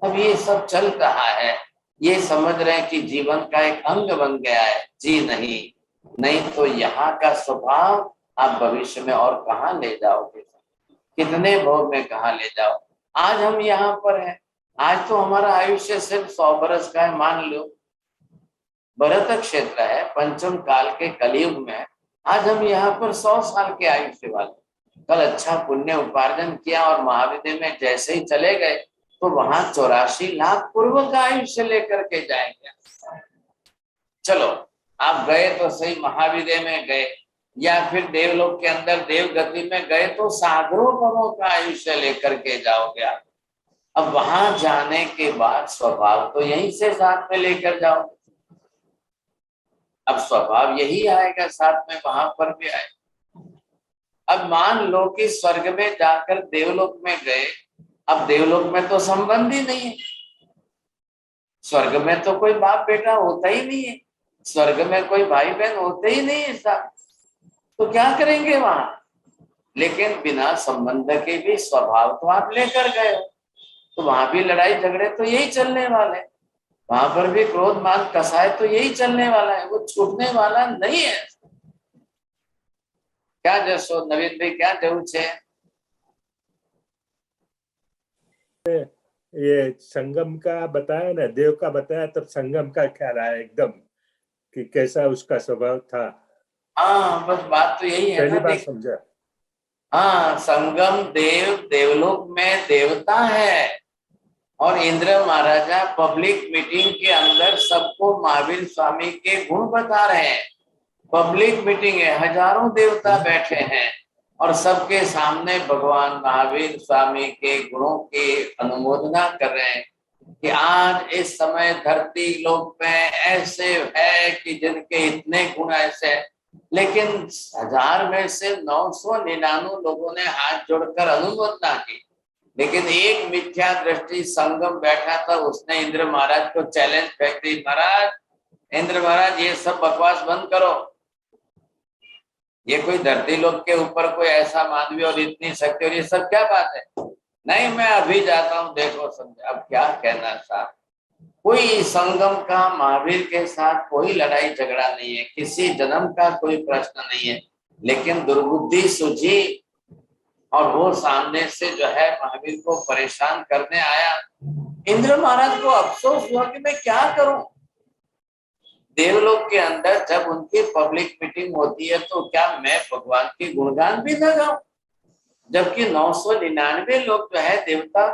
अब ये सब चल रहा है, ये समझ रहे हैं कि जीवन का एक अंग बन गया है। जी नहीं तो यहाँ का स्वभाव आप भविष्य में और कहाँ ले जाओगे, कितने भव में कहाँ ले जाओ। आज हम यहाँ पर हैं, आज तो हमारा आयुष्य सिर्फ 100 बरस का है, मान लो भरत क्षेत्र है, पंचम काल के कलयुग में आज हम यहाँ पर 100 साल के आयुष्य वाले। कल अच्छा पुण्य उपार्जन किया और महाविद्य में जैसे ही चले गए तो वहां 84 लाख पूर्व का आयुष्य लेकर के जाएंगे। चलो आप गए तो सही, महाविद्य में गए या फिर देवलोक के अंदर देव गति में गए तो सागरों भवों का आयुष्य लेकर के जाओगे आप। अब वहां जाने के बाद स्वभाव तो यहीं से साथ में लेकर जाओ। अब स्वभाव यही आएगा साथ में, वहां पर भी आएगा। अब मान लो कि स्वर्ग में जाकर देवलोक में गए, अब देवलोक में तो संबंध ही नहीं है, स्वर्ग में तो कोई बाप बेटा होता ही नहीं है, स्वर्ग में कोई भाई बहन होते ही नहीं है साहब, तो क्या करेंगे वहां? लेकिन बिना संबंध के भी स्वभाव तो आप लेकर गए हो, तो वहां भी लड़ाई झगड़े तो यही चलने वाले, वहां पर भी क्रोध मान कसाय तो यही चलने वाला है, वो छूटने वाला नहीं है। क्या जसो नवीन भाई, क्या जरूर है? ये संगम का बताया ना, देव का बताया, तब संगम का ख्याल आया एकदम कि कैसा उसका स्वभाव था। हाँ बस बात तो यही है पहली ना, बार समझा। हाँ संगम देव, देवलोक में देवता है, और इंद्र महाराजा पब्लिक मीटिंग के अंदर सबको महावीर स्वामी के गुण बता रहे हैं। पब्लिक मीटिंग है, हजारों देवता बैठे हैं, और सबके सामने भगवान महावीर स्वामी के गुणों की अनुमोदना कर रहे हैं कि आज इस समय धरती लोक में ऐसे है कि जिनके इतने गुण ऐसे हैं, लेकिन 1000 में से 999 लोगों ने हाथ जोड़कर अनुमोदना की। लेकिन एक मिथ्या दृष्टि संगम बैठा था, उसने इंद्र महाराज को चैलेंज फेंक दी, महाराज इंद्र महाराज ये सब बकवास बंद करो, ये कोई धरती लोक के ऊपर कोई ऐसा मानवी और इतनी शक्ति और ये सब क्या बात है। नहीं मैं अभी जाता हूँ, देखो समझे। अब क्या कहना साहब, कोई संगम का महावीर के साथ कोई लड़ाई झगड़ा नहीं है, किसी जन्म का कोई प्रश्न नहीं है, लेकिन दुर्बुद्धि सूझी और वो सामने से जो है महावीर को परेशान करने आया। इंद्र महाराज को अफसोस हुआ कि मैं क्या करूं। देवलोक के अंदर जब उनकी पब्लिक मीटिंग होती है तो क्या मैं भगवान के गुणगान भी न गाऊं, जबकि 999 लोग जो है देवता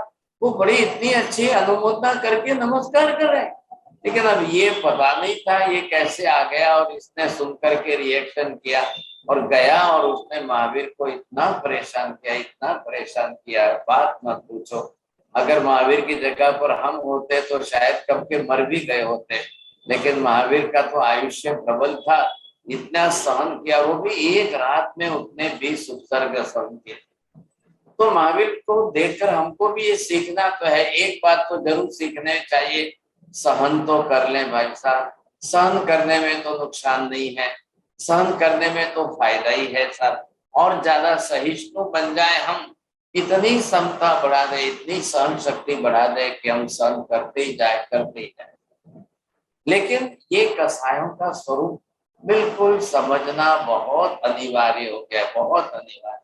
वो बड़ी इतनी अच्छी अनुमोदना करके नमस्कार कर रहे हैं। लेकिन अब ये पता नहीं था ये कैसे आ गया और इसने सुनकर के रिएक्शन किया और गया और उसने महावीर को इतना परेशान किया, इतना परेशान किया, बात मत पूछो। अगर महावीर की जगह पर हम होते तो शायद कब के मर भी गए होते, लेकिन महावीर का तो आयुष्य प्रबल था, इतना सहन किया, वो भी एक रात में उतने 20 उपसर्ग सहन किए। तो महावीर को देखकर हमको भी ये सीखना तो है। एक बात तो जरूर सीखने चाहिए, सहन तो कर लें भाई साहब, सहन करने में तो नुकसान नहीं है, सहन करने में तो फायदा ही है साहब। और ज्यादा सहिष्णु बन जाए हम, इतनी क्षमता बढ़ा दे, इतनी सहन शक्ति बढ़ा दे कि हम सहन करते ही जाए, करते ही जाए। लेकिन ये कसायों का स्वरूप बिल्कुल समझना बहुत अनिवार्य हो गया, बहुत अनिवार्य।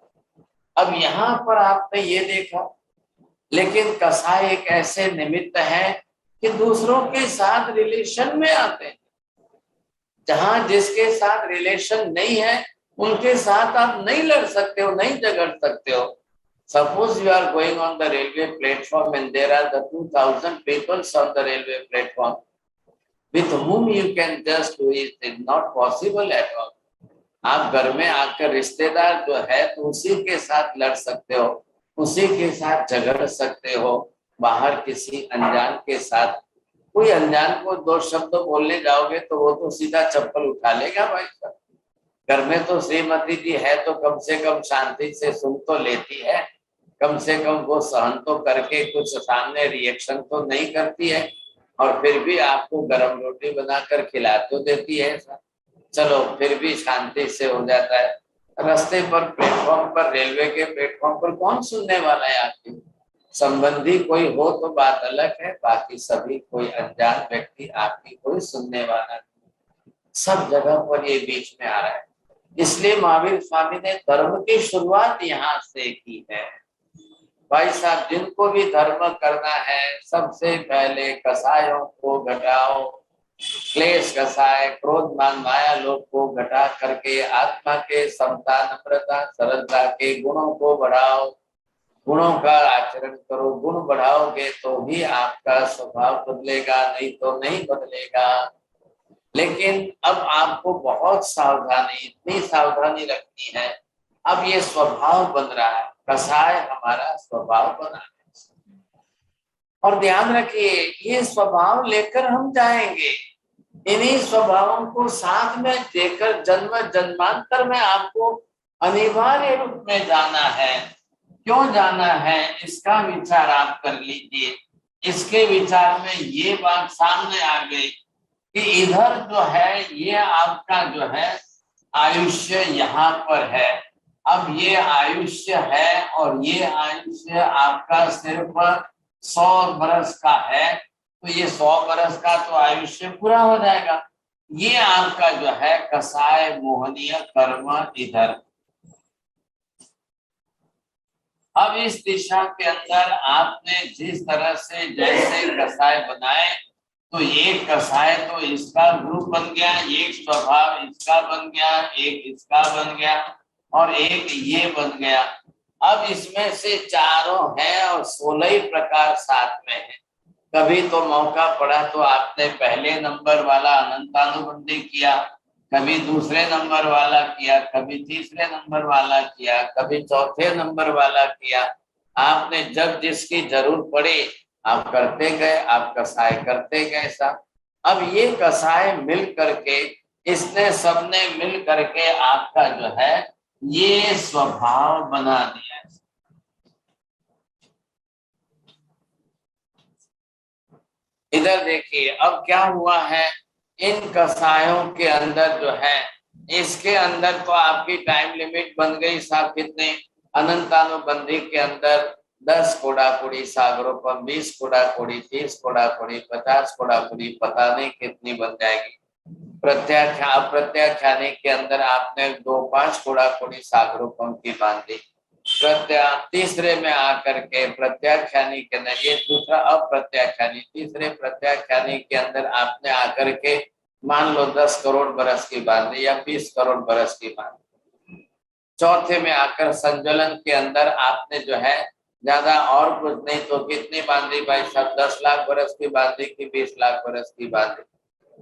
अब यहाँ पर आपने ये देखा, लेकिन कसाय एक ऐसे निमित्त है कि दूसरों के साथ रिलेशन में आते हैं। जहां जिसके साथ रिलेशन नहीं है उनके साथ आप नहीं लड़ सकते हो, नहीं झगड़ सकते हो। Suppose you are going on the railway platform and there are the 2000 peoples on the railway platform with whom you can just do it is not possible at all। आप घर में आकर रिश्तेदार जो है तो उसी के साथ लड़ सकते हो, उसी के साथ झगड़ सकते हो। बाहर किसी अनजान के साथ, कोई अनजान को 2 शब्द बोलने जाओगे तो वो तो सीधा चप्पल उठा लेगा भाई साहब। घर में तो श्रीमती जी है तो कम से कम शांति से सुन तो लेती है, कम से कम वो सहन तो करके कुछ सामने रिएक्शन तो नहीं करती है, और फिर भी आपको गरम रोटी बनाकर खिला तो देती है। चलो फिर भी शांति से हो जाता है। रास्ते पर, प्लेटफॉर्म पर, रेलवे के प्लेटफॉर्म पर कौन सुनने वाला है आपकी? संबंधी कोई हो तो बात अलग है, बाकी सभी कोई अनजान व्यक्ति आपकी कोई सुनने वाला नहीं। सब जगह पर ये बीच में आ रहा है। इसलिए महावीर स्वामी ने धर्म की शुरुआत यहाँ से की है। भाई साहब जिनको भी धर्म करना है सबसे पहले कसायों को घटाओ, क्लेश कसाय, क्रोध मान माया लोभ को घटा करके आत्मा के समता, नम्रता, सरलता के गुणों को बढ़ाओ, गुणों का आचरण करो। गुण बढ़ाओगे तो ही आपका स्वभाव बदलेगा, नहीं तो नहीं बदलेगा। लेकिन अब आपको बहुत सावधानी, इतनी सावधानी रखनी है। अब ये स्वभाव बन रहा है, कसाय हमारा स्वभाव बना है। और ध्यान रखिए ये स्वभाव लेकर हम जाएंगे, इन्हीं स्वभावों को साथ में देकर जन्म जन्मांतर में आपको अनिवार्य रूप में जाना है। क्यों जाना है इसका विचार आप कर लीजिए। इसके विचार में ये बात सामने आ गई कि इधर जो है ये आपका जो है आयुष्य यहाँ पर है। अब ये आयुष्य है और ये आयुष्य आपका सिर्फ 100 बरस का है, तो ये 100 बरस का तो आयुष्य पूरा हो जाएगा। ये आपका जो है कसाय मोहनीय कर्म इधर। अब इस दिशा के अंदर आपने जिस तरह से जैसे कसाय बनाए, तो एक कसाय तो इसका ग्रुप बन गया, एक स्वभाव इसका बन गया, एक इसका बन गया और एक ये बन गया। अब इसमें से चारों हैं और 16 ही प्रकार साथ में है। कभी तो मौका पड़ा तो आपने पहले नंबर वाला अनंतानुबंधी किया, कभी दूसरे नंबर वाला किया, कभी तीसरे नंबर वाला किया, कभी चौथे नंबर वाला किया। आपने जब जिसकी जरूरत पड़ी आप करते गए, आप कसाय करते गए साहब। अब ये कसाय मिल करके, इसने सबने मिल करके आपका जो है ये स्वभाव बना दिया है। इधर देखिए अब क्या हुआ है, इन कसायों के अंदर जो है, इसके अंदर तो आपकी टाइम लिमिट बन गई साहब कितने, अनंतानुबंधी के अंदर 10 कोड़ाकुड़ी सागरोपम, 20 कोड़ाकुड़ी, 30 कोड़ाकुड़ी, 50 कोड़ाकुड़ी, पता नहीं कितनी बन जाएगी। प्रत्याख्यानी के अंदर आपने 2-5 कोड़ाकुड़ी सागरोपम की बांधी। तीसरे में आकर के प्रत्याख्यानी के अंदर, ये दूसरा अप्रत्याख्यानी, तीसरे प्रत्याख्यानी के अंदर आपने आकर के मान लो 10 करोड़ बरस की बांधी या 20 करोड़ बरस की बांधी। चौथे में आकर संज्वलन के अंदर आपने जो है ज्यादा और कुछ नहीं तो कितनी बांधी भाई साहब, 10 लाख बरस की बांधी की 20 लाख बरस की बांधी।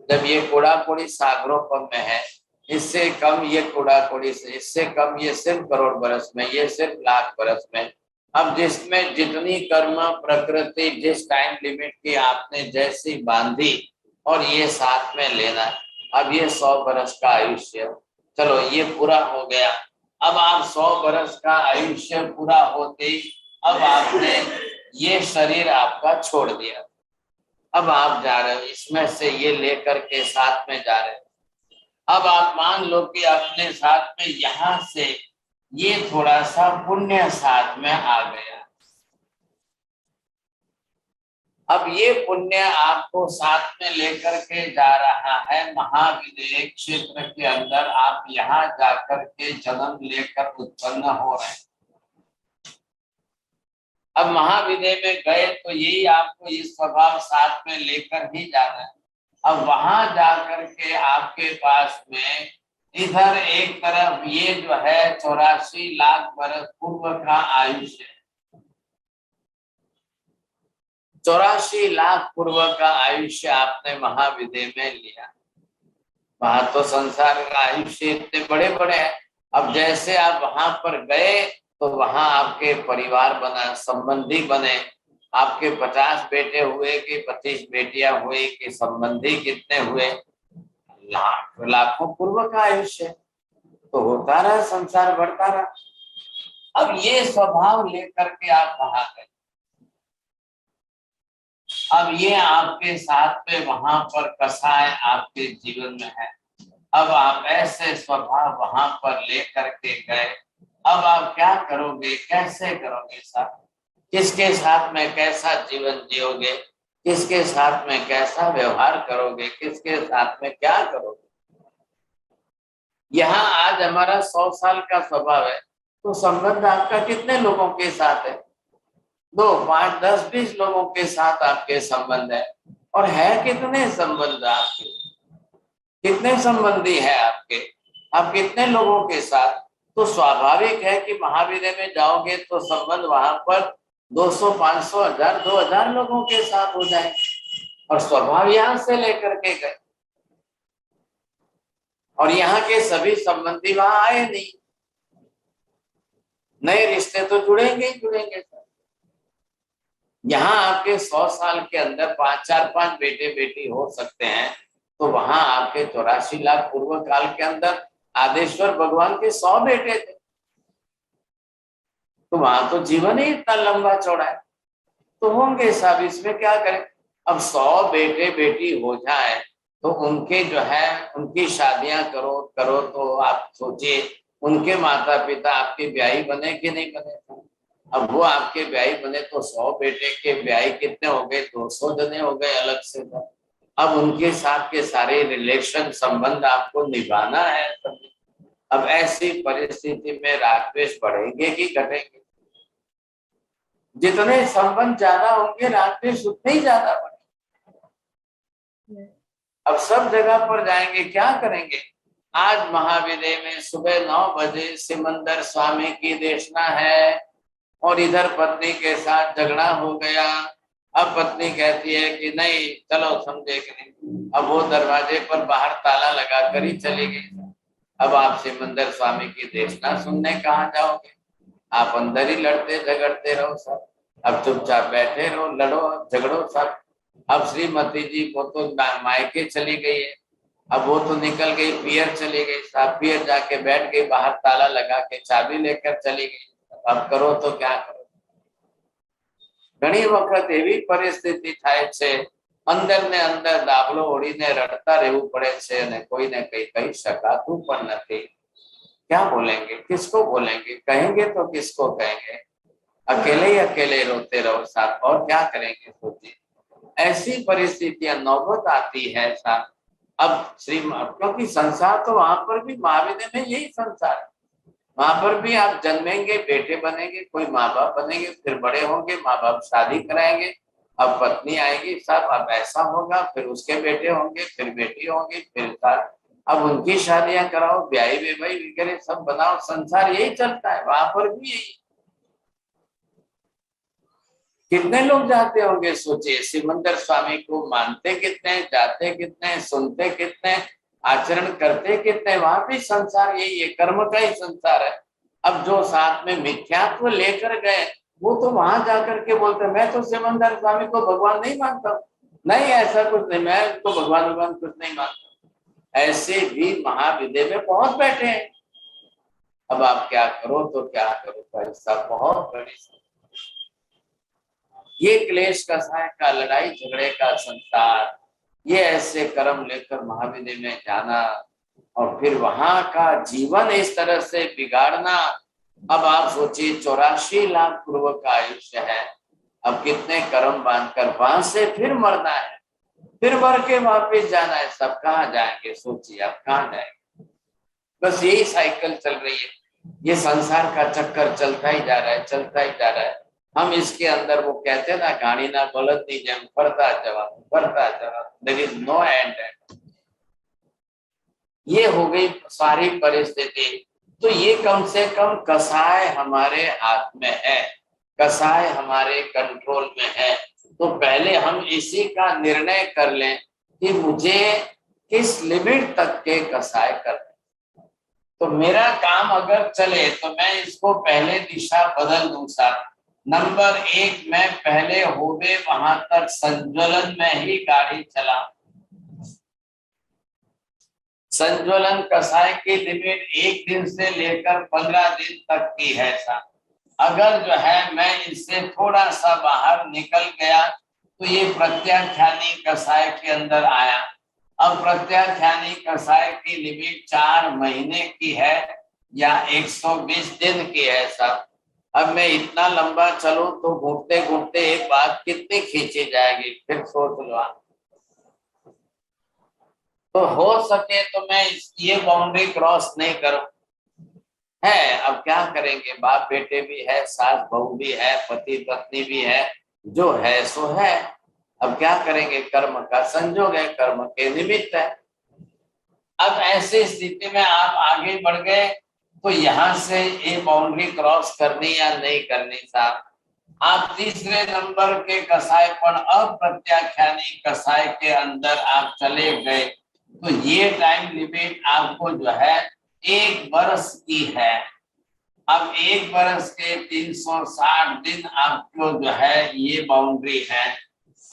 जब ये कोड़ाकोड़ी सागरोपम में है, इससे कम ये कोड़ाकोड़ी से, इससे कम ये सिर्फ करोड़ बरस में, ये सिर्फ लाख बरस में। अब जिसमें जितनी कर्म प्रकृति जिस टाइम लिमिट की आपने जैसी बांधी और ये साथ में लेना, अब ये 100 बरस का आयुष्य, चलो ये पूरा हो गया। अब आप 100 बरस का आयुष्य पूरा होते अब आपने ये शरीर आपका छोड़ दिया, अब आप जा रहे हो इसमें से ये लेकर के साथ में जा रहे हो। अब आप मान लो कि अपने साथ में यहाँ से ये थोड़ा सा पुण्य साथ में आ गया, अब ये पुण्य आपको साथ में लेकर के जा रहा है महाविदेह क्षेत्र के अंदर। आप यहाँ जाकर के जन्म लेकर उत्पन्न हो रहे हैं। अब महाविदेह में गए तो यही आपको ये स्वभाव साथ में लेकर ही जाना है। अब वहां जाकर के आपके पास में इधर एक तरफ ये जो है 84 लाख बरस पूर्व का आयुष्य, 84 लाख पूर्व का आयुष्य आपने महाविदेह में लिया। वहां तो संसार का आयुष्य इतने बड़े बड़े हैं। अब जैसे आप वहां पर गए तो वहां आपके परिवार बना, संबंधी बने, आपके 50 बेटे हुए कि 25 बेटियां हुई कि संबंधी कितने हुए, लाखों पूर्व का आयुष्य तो होता रहा, संसार बढ़ता रहा। अब ये स्वभाव लेकर के आप वहां गए, अब ये आपके साथ में वहां पर कसाय आपके जीवन में है। अब आप ऐसे स्वभाव वहां पर लेकर के गए, अब आप क्या करोगे, कैसे करोगे साहब, किसके साथ में कैसा जीवन जियोगे, किसके साथ में कैसा व्यवहार करोगे, किसके साथ में क्या करोगे। यहाँ आज हमारा 100 साल का स्वभाव है तो संबंध आपका कितने लोगों के साथ है, 2, 5, 10, 20 लोगों के साथ आपके संबंध है। और है कितने संबंध आपके, कितने संबंधी है आपके, आप कितने लोगों के साथ। तो स्वाभाविक है कि महाविद्यालय में जाओगे तो संबंध वहां पर 200, 500, 1000, 2000 लोगों के साथ हो जाए। और स्वभाव यहाँ से लेकर के गए और यहाँ के सभी संबंधी वहां आए नहीं, नए रिश्ते तो जुड़ेंगे ही जुड़ेंगे। यहाँ आपके 100 साल के अंदर 4-5 बेटे बेटी हो सकते हैं, तो वहां आपके 84 लाख पूर्व काल के अंदर आदेश्वर भगवान के 100 बेटे थे, तो वहां तो जीवन ही इतना लंबा चौड़ा है, तो होंगे साहब, इसमें क्या करें। अब 100 बेटे बेटी हो जाए तो उनके जो है उनकी शादियां करो तो आप सोचिए उनके माता पिता आपके ब्याही बने कि नहीं बने। अब वो आपके ब्याही बने तो 100 बेटे के ब्याही कितने हो गए, 200 जने हो गए अलग से। अब उनके साथ के सारे रिलेशन संबंध आपको निभाना है। अब ऐसी परिस्थिति में राग द्वेष बढ़ेंगे कि घटेंगे। जितने संबंध ज्यादा होंगे राग द्वेष उतने ही ज्यादा बढ़ेंगे। अब सब जगह पर जाएंगे, क्या करेंगे। आज महाविद्यालय में सुबह 9 बजे सिमंदर स्वामी की देशना है और इधर पत्नी के साथ झगड़ा हो गया, अब पत्नी कहती है कि नहीं चलो समझे कि नहीं। अब वो दरवाजे पर बाहर ताला लगा कर ही चली गई। अब आप सिमंदर स्वामी की देशना सुनने कहाँ जाओगे? आप अंदर ही लड़ते झगड़ते रहो सब। अब चुपचाप बैठे रहो, लड़ो झगड़ो सब। अब श्रीमती जी को तो मायके चली गई है, अब वो तो निकल गई, पियर चली गई साहब, पियर जाके बैठ गई, बाहर ताला लगा के चाबी लेकर चली गई। अब करो तो क्या करो? घनी वक्त एवी परिस्थिति थाय छे, अंदर ने अंदर दाबलो ओढ़ीने रड़ता रहવું પડે છે અને કોઈને કઈ કહી શકાતું પણ નથી। क्या बोलेंगे, किसको बोलेंगे? कहेंगे तो किसको कहेंगे? अकेले ही अकेले रोते रहो साहब, और क्या करेंगे सोचिए। ऐसी परिस्थितियां नौबत आती है साहब। अब क्योंकि संसार तो वहां पर भी महाविद्या में यही संसार है। वहां पर भी आप जन्मेंगे, बेटे बनेंगे, कोई माँ बाप बनेंगे, फिर बड़े होंगे, माँ बाप शादी कराएंगे, अब पत्नी आएगी साहब, अब ऐसा होगा, फिर उसके बेटे होंगे, फिर बेटी होंगी, फिर साहब अब उनकी शादियां कराओ, ब्याही बेबाई वगैरह सब बनाओ। संसार यही चलता है, वहां पर भी यही। कितने लोग जाते होंगे सोचिए, सिमंदर स्वामी को मानते कितने, जाते कितने, सुनते कितने, आचरण करते कितने। वहां भी संसार यही है, कर्म का ही संसार है। अब जो साथ में मिथ्यात्व लेकर गए वो तो वहां जाकर के बोलते मैं तो सिमंदर स्वामी को भगवान नहीं मानता, नहीं ऐसा कुछ नहीं, मैं तो भगवान कुछ नहीं मानता। ऐसे भी महाविद्या में पहुंच बैठे हैं। अब आप क्या करो तो क्या करो, ऐसा बहुत बड़ी ये क्लेश कसाय का, लड़ाई झगड़े का संसार, ये ऐसे कर्म लेकर महाविद्या में जाना और फिर वहां का जीवन इस तरह से बिगाड़ना। अब आप सोचिए 84 लाख पूर्व का आयुष्य है, अब कितने कर्म बांधकर वहां से फिर मरना है, फिर मर के वापिस जाना है। सब कहाँ जाएंगे सोचिए, आप कहाँ जाएंगे? बस यही साइकिल चल रही है, ये संसार का चक्कर चलता ही जा रहा है, चलता ही जा रहा है। हम इसके अंदर वो कहते हैं ना, गाड़ी ना बलद नहीं जेम फरता जवा, देयर इज नो एंड। ये हो गई सारी परिस्थिति। तो ये कम से कम कसाय हमारे हाथ में है, कसाय हमारे कंट्रोल में है। तो पहले हम इसी का निर्णय कर लें कि मुझे किस लिमिट तक के कसाय करने। तो मेरा काम अगर चले तो मैं इसको पहले दिशा बदल दूं साहब। नंबर 1, मैं पहले होवे वहां तक संज्वलन में ही गाड़ी चला। संज्वलन कसाय की लिमिट 1 दिन से लेकर 15 दिन तक की है साहब। अगर जो है मैं इससे थोड़ा सा बाहर निकल गया तो ये प्रत्याख्यानी कसाय के अंदर आया। अब प्रत्याख्यानी कसाय की लिमिट 4 महीने की है या 120 दिन की है साहब। अब मैं इतना लंबा चलूं तो घूमते घूमते एक बात कितनी खींची जाएगी, फिर सोच लो आप। तो हो सके तो मैं ये बाउंड्री क्रॉस नहीं करूं है। अब क्या करेंगे, बाप बेटे भी है, सास बहू भी है, पति पत्नी भी है, जो है सो है। अब क्या करेंगे, कर्म का संजोग है, कर्म के निमित्त है। अब ऐसी स्थिति में आप आगे बढ़ गए तो यहाँ से ये बाउंड्री क्रॉस करनी या नहीं करनी साहब। आप तीसरे नंबर के कसायपन अप्रत्याख्यानी कसाय के अंदर आप चले गए तो ये टाइम लिमिट आपको जो है 1 वर्ष की है। अब 1 वर्ष के 360 दिन आपको जो है ये बाउंड्री है।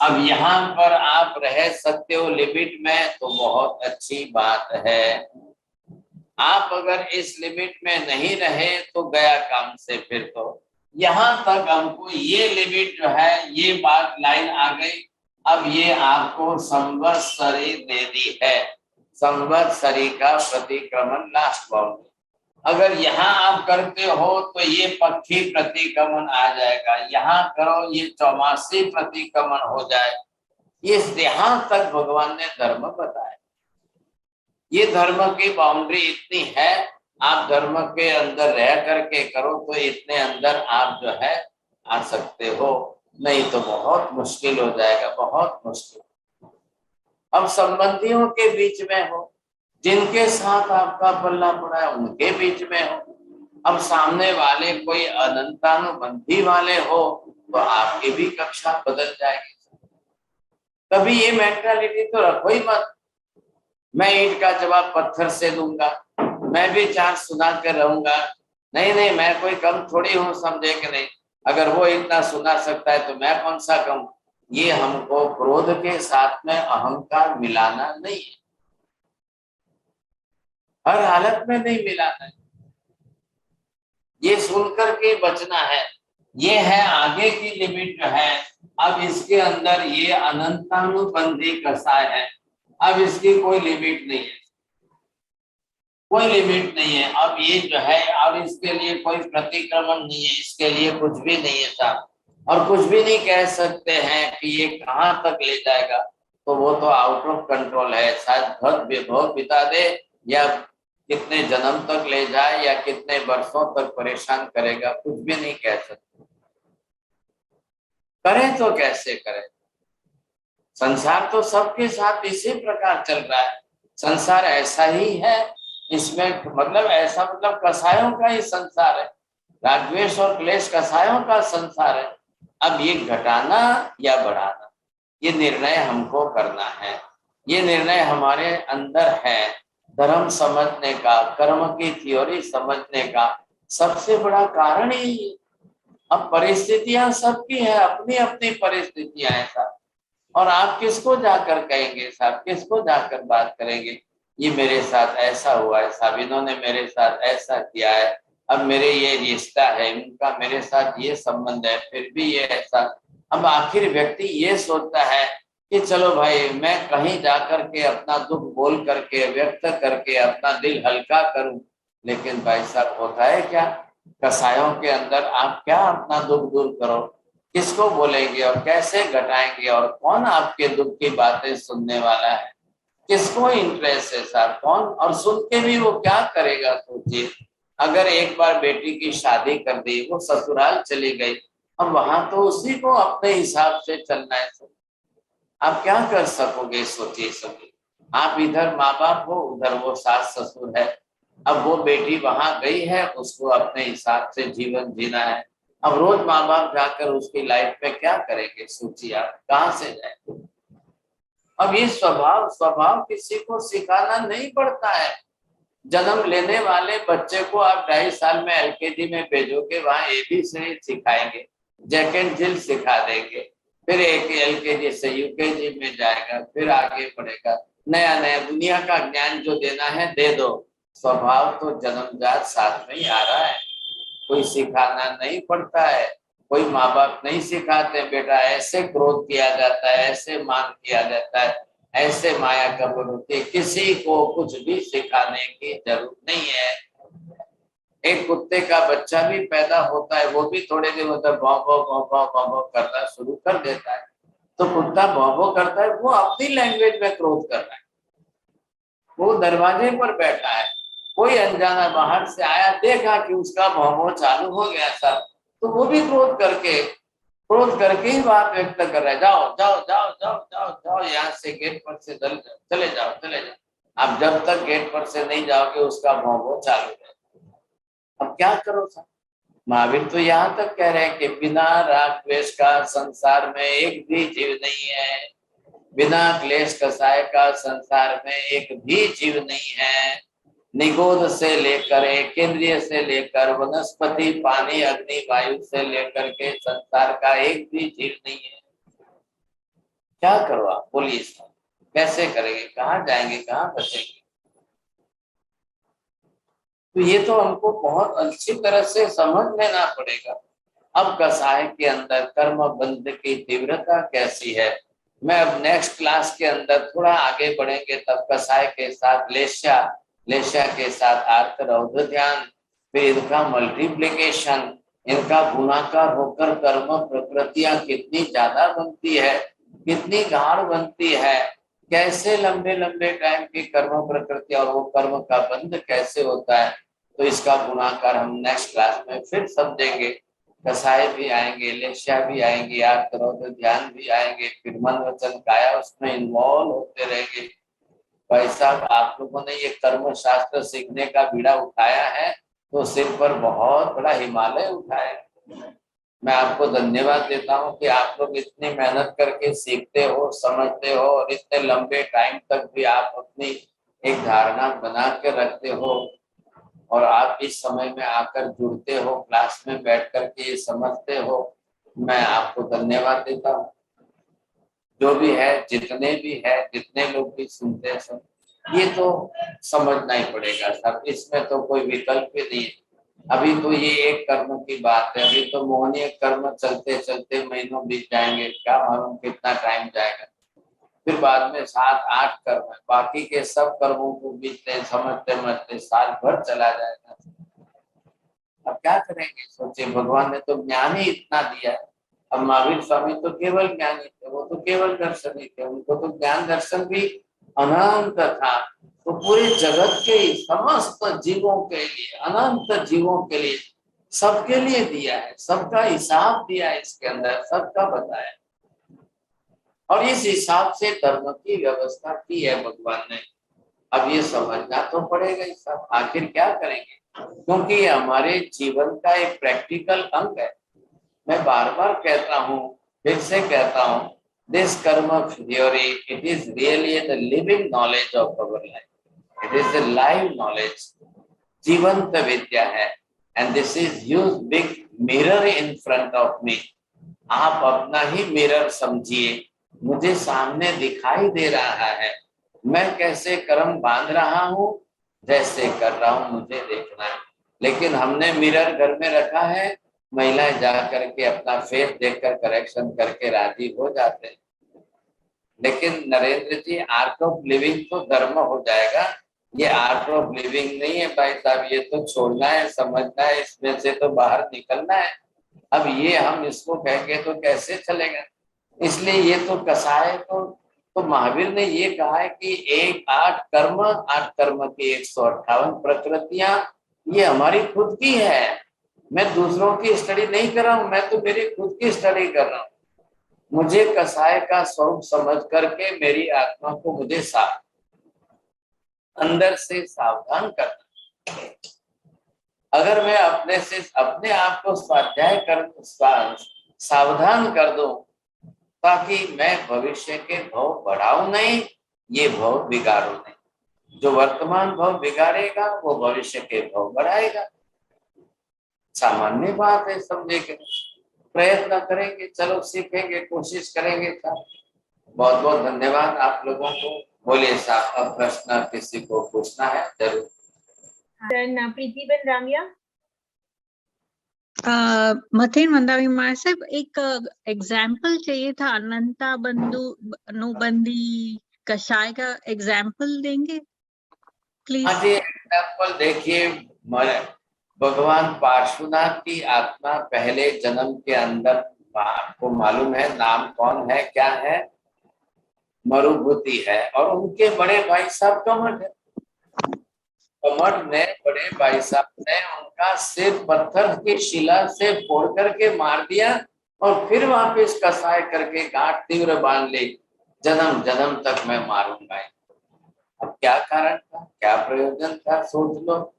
अब यहाँ पर आप रह सकते हो लिमिट में तो बहुत अच्छी बात है। आप अगर इस लिमिट में नहीं रहे तो गया काम से। फिर तो यहाँ तक हमको ये लिमिट जो है, ये बात लाइन आ गई। अब ये आपको संवत्सरी दे दी है, संवत्सरी का प्रतिक्रमण लास्ट बाउंड्री। अगर यहाँ आप करते हो तो ये पक्षी प्रतिक्रमण आ जाएगा, यहाँ करो ये 84 प्रतिक्रमण हो जाए। ये यहाँ तक भगवान ने धर्म बताया। ये धर्म की बाउंड्री इतनी है, आप धर्म के अंदर रह करके करो तो इतने अंदर आप जो है आ सकते हो, नहीं तो बहुत मुश्किल हो जाएगा, बहुत मुश्किल। अब संबंधियों के बीच में हो, जिनके साथ आपका पल्ला पड़ा है उनके बीच में हो। अब सामने वाले कोई अनंतानुबंधी वाले हो तो आपकी भी कक्षा बदल जाएगी। कभी ये मेंटालिटी तो रखो ही मत, मैं ईंट का जवाब पत्थर से दूंगा, मैं भी चार सुना कर रहूंगा। नहीं नहीं, मैं कोई कम थोड़ी हूं, समझे कि नहीं। अगर वो इतना सुना सकता है तो मैं कौन सा कम। ये हमको क्रोध के साथ में अहंकार मिलाना नहीं है, हर हालत में नहीं मिलाना है। ये सुनकर के बचना है। ये है आगे की लिमिट जो है। अब इसके अंदर ये अनंतानुबंधी कसाय है। अब इसकी कोई लिमिट नहीं है, कोई लिमिट नहीं है। अब ये जो है, और इसके लिए कोई प्रतिक्रमण नहीं है, इसके लिए कुछ भी नहीं है साहब। और कुछ भी नहीं कह सकते हैं कि ये कहाँ तक ले जाएगा, तो वो तो आउट ऑफ कंट्रोल है। शायद बहुत विभव बिता दे, या कितने जन्म तक ले जाए, या कितने वर्षों तक परेशान करेगा, कुछ भी नहीं कह सकते। करें तो कैसे करें। संसार तो सबके साथ इसी प्रकार चल रहा है। संसार ऐसा ही है, इसमें मतलब ऐसा मतलब कसायों का ही संसार है। रागद्वेष और क्लेश कसायों का संसार है। अब ये घटाना या बढ़ाना, ये निर्णय हमको करना है। ये निर्णय हमारे अंदर है। धर्म समझने का, कर्म की थ्योरी समझने का सबसे बड़ा कारण ही। अब परिस्थितियां सबकी है, अपनी अपनी परिस्थितियां हैं साहब। और आप किसको जाकर कहेंगे साहब, किसको जाकर बात करेंगे, ये मेरे साथ ऐसा हुआ है साहब, इन्होंने मेरे साथ ऐसा किया है, अब मेरे ये रिश्ता है, इनका मेरे साथ ये संबंध है, फिर भी ये ऐसा। अब आखिर व्यक्ति ये सोचता है कि चलो भाई, मैं कहीं जाकर के अपना दुख बोल करके, व्यक्त करके अपना दिल हल्का करूं। लेकिन भाई साहब, होता है क्या, कसायों के अंदर आप क्या अपना दुख दूर करो, किसको बोलेंगे और कैसे घटाएंगे, और कौन आपके दुख की बातें सुनने वाला है, किसको इंटरेस्ट है साहब, कौन। और सुन के भी वो क्या करेगा, सोचिए। अगर एक बार बेटी की शादी कर दी, वो ससुराल चली गई, अब वहां तो उसी को अपने हिसाब से चलना है। आप क्या कर सकोगे, सोचिए सभी। आप इधर माँ बाप हो, उधर वो सास ससुर है। अब वो बेटी वहां गई है, उसको अपने हिसाब से जीवन जीना है। अब रोज माँ बाप जाकर उसकी लाइफ में क्या करेंगे, सोचिए आप, कहाँ से जाएंगे। अब ये स्वभाव किसी को सिखाना नहीं पड़ता है। जन्म लेने वाले बच्चे को आप 2.5 साल में एलकेजी में भेजोगे, वहां एबीसी सिखाएंगे, जैक एंड जिल सिखा देंगे, फिर एक एलकेजी से यूकेजी में जाएगा, फिर आगे बढ़ेगा। नया नया दुनिया का ज्ञान जो देना है दे दो। स्वभाव तो जन्मजात साथ में ही आ रहा है, कोई सिखाना नहीं पड़ता है। कोई माँ बाप नहीं सिखाते, बेटा ऐसे क्रोध किया जाता है, ऐसे मान किया जाता है, ऐसे माया कबूल होती है। किसी को कुछ भी सिखाने की जरूरत नहीं है। एक कुत्ते का बच्चा भी पैदा होता है, वो भी थोड़े दिन मतलब भौं भौं करना शुरू कर देता है। तो कुत्ता भौं करता है, वो अपनी लैंग्वेज में क्रोध कर रहा है। वो दरवाजे पर बैठा है, कोई अनजाना बाहर से आया, देखा कि उसका भौं चालू हो गया था, तो वो भी क्रोध करके ही बात व्यक्त कर रहा है। जाओ जाओ जाओ जाओ जाओ जाओ, यहाँ से गेट पर से चले जाओ। आप जब तक गेट पर से नहीं जाओगे, उसका भौं चालू है। अब क्या करो साहब। महावीर तो यहाँ तक कह रहे हैं कि बिना राग द्वेष का संसार में एक भी जीव नहीं है, बिना क्लेश कसाय का संसार में एक भी जीव नहीं है। निगोद से लेकर, केंद्रीय से लेकर, वनस्पति, पानी, अग्नि, वायु से लेकर के संसार का एक भी जीव नहीं है। क्या करो आप, बोलिए साहब, कैसे करेंगे, कहाँ जाएंगे, कहाँ बचेंगे। तो ये तो हमको बहुत अच्छी तरह से समझ लेना पड़ेगा। अब कसाय के अंदर कर्म बंध की तीव्रता कैसी है, मैं अब नेक्स्ट क्लास के अंदर थोड़ा आगे बढ़ेंगे, तब कसाय के साथ लेस्या के साथ आर्त रौद्र ध्यान, फिर इनका मल्टीप्लिकेशन, इनका गुणाकार होकर कर्म प्रकृतियां कितनी ज्यादा बनती है, कितनी गाढ़ बनती है, कैसे लंबे लंबे टाइम की कर्म प्रकृति और वो कर्म का बंध कैसे होता है। तो इसका गुणाकार हम नेक्स्ट क्लास में फिर समझेंगे। कसाय भी आएंगे, लेस्या भी आएंगे, आर्त रौद्र ध्यान भी आएंगे, फिर मन वचन काया उसमें इन्वॉल्व होते रहेंगे। भाई साहब, आप लोगों ने ये कर्म शास्त्र सीखने का बीड़ा उठाया है, तो सिर पर बहुत बड़ा हिमालय उठाया है। मैं आपको धन्यवाद देता हूँ कि आप लोग इतनी मेहनत करके सीखते हो, समझते हो और इतने लंबे टाइम तक भी आप अपनी एक धारणा बना के रखते हो और आप इस समय में आकर जुड़ते हो, क्लास में बैठ कर के ये समझते हो। मैं आपको धन्यवाद देता हूँ। जो भी है, जितने भी है, जितने लोग भी सुनते हैं सब, ये तो समझना ही पड़ेगा सब, इसमें तो कोई विकल्प ही नहीं है। अभी तो ये एक कर्म की बात है, अभी तो मोहनीय कर्म चलते चलते महीनों बीत जाएंगे, क्या मालूम कितना टाइम जाएगा। फिर बाद में 7-8 कर्म है, बाकी के सब कर्मों को बीतते समझते समझते साल भर चला जाएगा। अब क्या करेंगे, सोचिए, भगवान ने तो ज्ञान ही इतना दिया है। अब महावीर स्वामी तो केवल ज्ञानी थे, वो तो केवल दर्शनी थे, उनको तो ज्ञान दर्शन भी अनंत था। तो पूरे जगत के समस्त जीवों के लिए, अनंत जीवों के लिए, सबके लिए दिया है, सबका हिसाब दिया है, इसके अंदर सबका बताया और इस हिसाब से धर्म की व्यवस्था की है भगवान ने। अब ये समझना तो पड़ेगा ही सब, आखिर क्या करेंगे, क्योंकि ये हमारे जीवन का एक प्रैक्टिकल अंग है। मैं बार बार कहता हूँ, फिर से कहता हूँ, this karma theory, it is really the living knowledge of our life. It is the live knowledge, जीवंत विद्या है, and this is huge big mirror in front of me. आप अपना ही मिरर समझिए, मुझे सामने दिखाई दे रहा है, मैं कैसे कर्म बांध रहा हूँ, जैसे कर रहा हूँ मुझे देखना है। लेकिन हमने मिरर घर में रखा है, महिलाएं जा करके अपना फेस देखकर करेक्शन करके राजी हो जाते हैं। लेकिन नरेंद्र जी, आर्ट ऑफ लिविंग तो धर्म हो जाएगा, ये आर्ट ऑफ लिविंग नहीं है भाई साहब, ये तो छोड़ना है, समझना है, इसमें से तो बाहर निकलना है। अब ये हम इसको कहेंगे तो कैसे चलेगा, इसलिए ये तो कसाय तो महावीर ने ये कहा है कि 8 कर्म की 158 प्रकृतियां, ये हमारी खुद की है। मैं दूसरों की स्टडी नहीं कर रहा हूं, मैं तो मेरी खुद की स्टडी कर रहा हूं। मुझे कसाय का स्वरूप समझ करके मेरी आत्मा को मुझे अंदर से सावधान करना। अगर मैं अपने आप को स्वाध्याय कर सावधान कर दूं, ताकि मैं भविष्य के भव बढ़ाऊं नहीं, ये भव बिगाड़ू नहीं। जो वर्तमान भव बिगाड़ेगा वो भविष्य के भव बढ़ाएगा। सामान्य बात है, समझे के प्रयत्न करेंगे, चलो सीखेंगे, कोशिश करेंगे। बहुत बहुत धन्यवाद आप लोगों को। बोलिए साहब, अब प्रश्न किसी को पूछना है जरूर। प्रीतिबेन रामिया। मथेन मंदावी मार साहब, एक एग्जाम्पल चाहिए था, अनंता अनुबंधी कषाय का एग्जाम्पल देंगे प्लीज? हाँ जी, एग्जाम्पल देखिए, भगवान पार्श्वनाथ की आत्मा पहले जन्म के अंदर, आपको मालूम है नाम कौन है, क्या है, मरुभूति है, और उनके बड़े भाई साहब कमठ है। कमठ ने, बड़े भाई साहब ने उनका सिर पत्थर की शिला से फोड़ करके मार दिया और फिर वापस कसाय करके गांठ तीव्र बांध ली, जन्म जन्म तक मैं मारूंगा। अब क्या कारण था, क्या प्रयोजन था, सोच लो।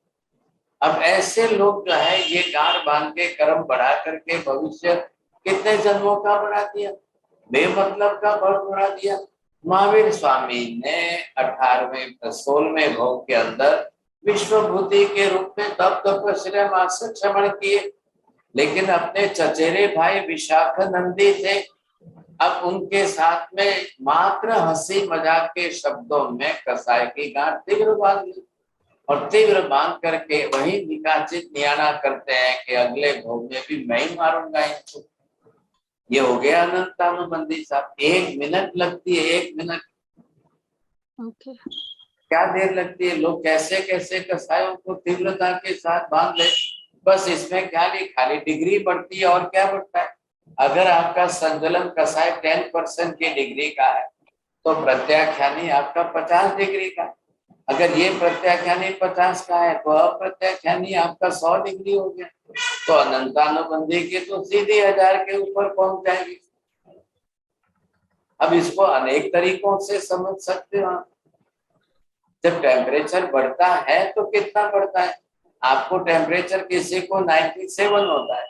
अब ऐसे लोग जो है ये गांठ बांध के कर्म बढ़ा करके भविष्य कितने जन्मों का बढ़ा दिया, बेमतलब का बढ़ा दिया। महावीर स्वामी ने 18वें 16वें भव के अंदर विश्वभूति के रूप में तप तपस्या मासिक श्रवण किए, लेकिन अपने चचेरे भाई विशाख नंदी थे। अब उनके साथ में मात्र हंसी मजाक के शब्दों में कसाय की गांठ तीव्र बांध ली और तीव्र बांध करके वही निकाचित नियाना करते हैं कि अगले भव में भी मैं ही मारूंगा इनको। ये हो गया अनंतानुबंधी साहब। 1 मिनट लगती है, 1 मिनट। ओके, क्या देर लगती है, लोग कैसे कैसे कसायों को तीव्रता के साथ बांध ले। बस इसमें क्या नहीं, खाली डिग्री बढ़ती है और क्या बढ़ता है। अगर आपका संतुलन कसाय 10% की डिग्री का है तो प्रत्याख्यानी आपका 50 डिग्री का। अगर ये प्रत्याख्यानी 50 का है तो अप्रत्याख्यानी आपका 100 डिग्री हो गया। तो अनंतानुबंधी की तो सीधे 1000 के ऊपर पहुंच जाएगी। अब इसको अनेक तरीकों से समझ सकते हो आप। जब टेम्परेचर बढ़ता है तो कितना बढ़ता है, आपको टेम्परेचर किसी को 97 होता है,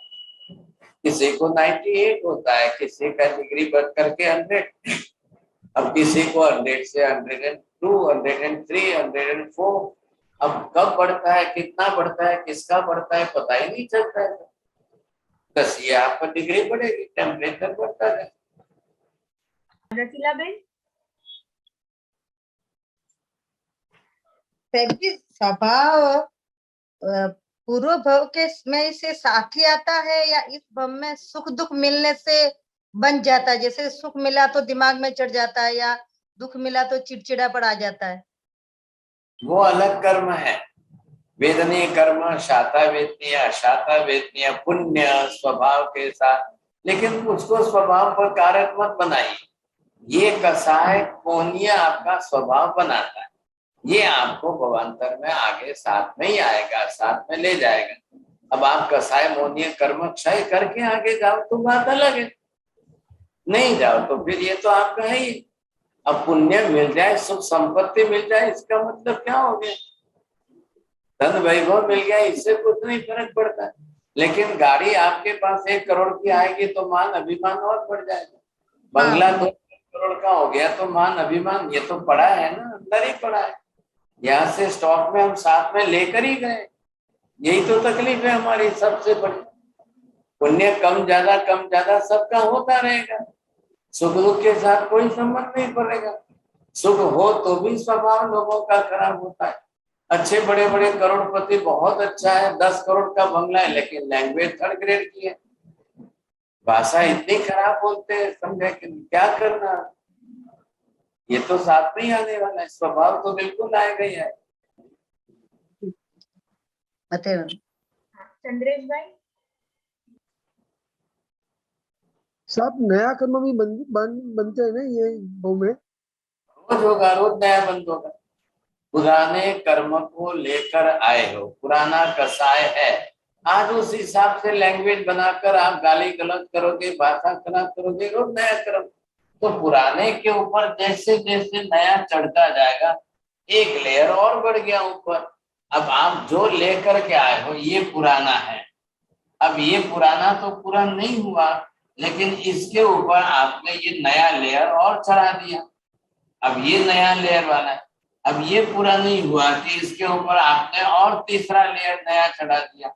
किसी को 98 होता है, किसी का डिग्री बढ़ करके 100, अब किसी को 100 से 102, 103, 104। अब कब बढ़ता है, कितना बढ़ता है, किसका बढ़ता है, पता ही नहीं चलता है। बस ये आपका डिग्री बढ़ेगी, टेम्परेचर बढ़ता है। रसीला बेन, स्वभाव पूर्व भव के में से साथ ही आता है या इस भव में सुख दुख मिलने से बन जाता है? जैसे सुख मिला तो दिमाग में चढ़ जाता है या दुख मिला तो चिड़चिड़ा पड़ आ जाता है? वो अलग कर्म है। वेदनीय कर्म, शाता वेदनीय, अशाता वेदनीय, पुण्य स्वभाव के साथ, लेकिन उसको स्वभाव पर कारक मत बनाइए। ये कसाय मोहनीय आपका स्वभाव बनाता है, ये आपको भवांतर में आगे साथ में ही आएगा, साथ में ले जाएगा। अब आप कसाय मोहनीय कर्म क्षय करके आगे जाओ तो बात अलग है, नहीं जाओ तो फिर ये तो आपका है ही। अब पुण्य मिल जाए, सुख संपत्ति मिल जाए, इसका मतलब क्या हो गया? धन वैभव मिल गया, इससे कुछ नहीं फर्क पड़ता। लेकिन गाड़ी आपके पास 1 करोड़ की आएगी तो मान अभिमान और बढ़ जाएगा। बंगला 2 करोड़ का हो गया तो मान अभिमान, ये तो पड़ा है ना, अंदर ही पड़ा है। यहाँ से स्टॉक में हम साथ में लेकर ही गए, यही तो तकलीफ है हमारी सबसे बड़ी। पुण्य कम ज्यादा सबका होता रहेगा, सुख दुख के साथ कोई संबंध नहीं पड़ेगा। सुख हो तो भी स्वभाव लोगों का खराब होता है। अच्छे बड़े बड़े करोड़पति, बहुत अच्छा है, 10 करोड़ का बंगला है, लेकिन लैंग्वेज 3rd ग्रेड की है, भाषा इतनी खराब बोलते हैं, समझे कि क्या करना। ये तो साथ में ही आने वाला है, स्वभाव तो बिल्कुल आएगा ही है। चंद्रेश भाई, सब नया कर्म भी बनते हैं ना ये भाव में? रोज होगा, रोज नया बंद होगा। पुराने कर्म को लेकर आए हो, पुराना कसाय है, आज उस हिसाब से लैंग्वेज बनाकर आप गाली गलौज करोगे, भाषा खराब करोगे, रोज नया कर्म। तो पुराने के ऊपर जैसे जैसे नया चढ़ता जाएगा, एक लेयर और बढ़ गया ऊपर। अब आप जो लेकर के आए हो ये पुराना है, अब ये पुराना तो पूरा नहीं हुआ, लेकिन इसके ऊपर आपने ये नया लेयर और चढ़ा दिया। अब ये नया लेयर वाला है, अब ये पूरा नहीं हुआ कि इसके ऊपर आपने और तीसरा लेयर नया चढ़ा दिया।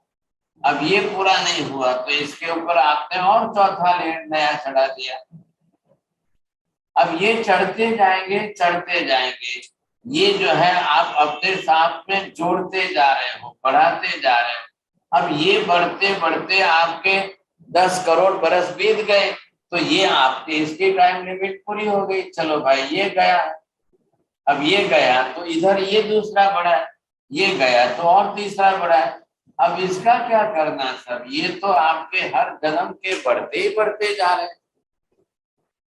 अब ये पूरा नहीं हुआ तो इसके ऊपर आपने और चौथा लेयर नया चढ़ा दिया। अब ये चढ़ते जाएंगे, ये जो है आप अपने साथ में जोड़ते जा रहे हो, बढ़ाते जा रहे हो। अब ये बढ़ते बढ़ते आपके 10 करोड़ बरस बीत गए, तो ये आपके इसकी टाइम लिमिट पूरी हो गई। चलो भाई ये गया, अब ये गया तो इधर ये दूसरा बढ़ा है, ये गया तो और तीसरा बढ़ा है। अब इसका क्या करना सब? ये तो आपके हर जन्म के बढ़ते ही बढ़ते जा रहे हैं।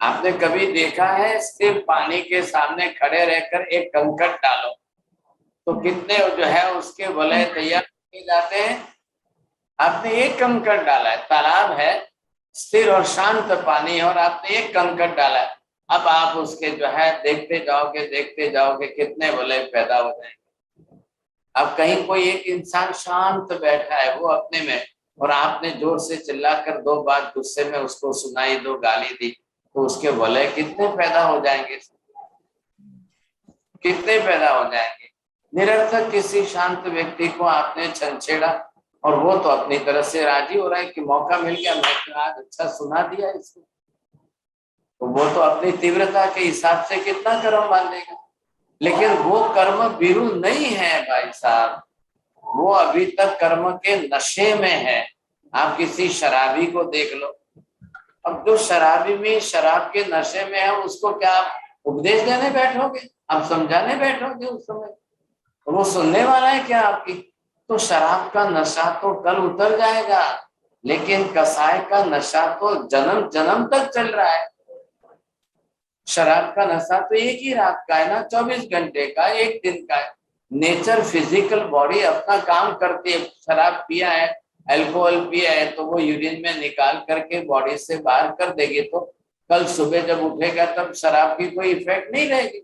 आपने कभी देखा है सिर्फ पानी के सामने खड़े रहकर एक कंकड़ डालो तो कितने जो है उसके वलय तैयार किए जाते हैं? आपने एक कंकड़ डाला है, तालाब है, स्थिर और शांत पानी है, और आपने एक कंकड़ डाला है। अब आप उसके जो है देखते जाओगे कितने वलय पैदा हो जाएंगे। अब कहीं कोई एक इंसान शांत बैठा है वो अपने में, और आपने जोर से चिल्लाकर 2 बात गुस्से में उसको सुनाई, 2 गाली दी, तो उसके वलय कितने पैदा हो जाएंगे, कितने पैदा हो जाएंगे। निरर्थक किसी शांत व्यक्ति को आपने छंछेड़ा और वो तो अपनी तरफ से राजी हो रहा है कि मौका मिल गया, मैं आज अच्छा सुना दिया इसको, तो वो तो अपनी तीव्रता के हिसाब से कितना कर्म बांधेगा। लेकिन वो कर्म बीरू नहीं है भाई साहब, वो अभी तक कर्म के नशे में है। आप किसी शराबी को देख लो, अब जो शराबी में शराब के नशे में है उसको क्या आप उपदेश देने बैठोगे? आप समझाने बैठोगे उस समय? वो सुनने वाला है क्या आपकी? तो शराब का नशा तो कल उतर जाएगा, लेकिन कसाय का नशा तो जन्म जन्म तक चल रहा है। शराब का नशा तो एक ही रात का है ना, 24 घंटे का, एक दिन का है। नेचर फिजिकल बॉडी अपना काम करती है। शराब पिया है, अल्कोहल पिया है, तो वो यूरिन में निकाल करके बॉडी से बाहर कर देगी, तो कल सुबह जब उठेगा तब शराब की कोई इफेक्ट नहीं रहेगी।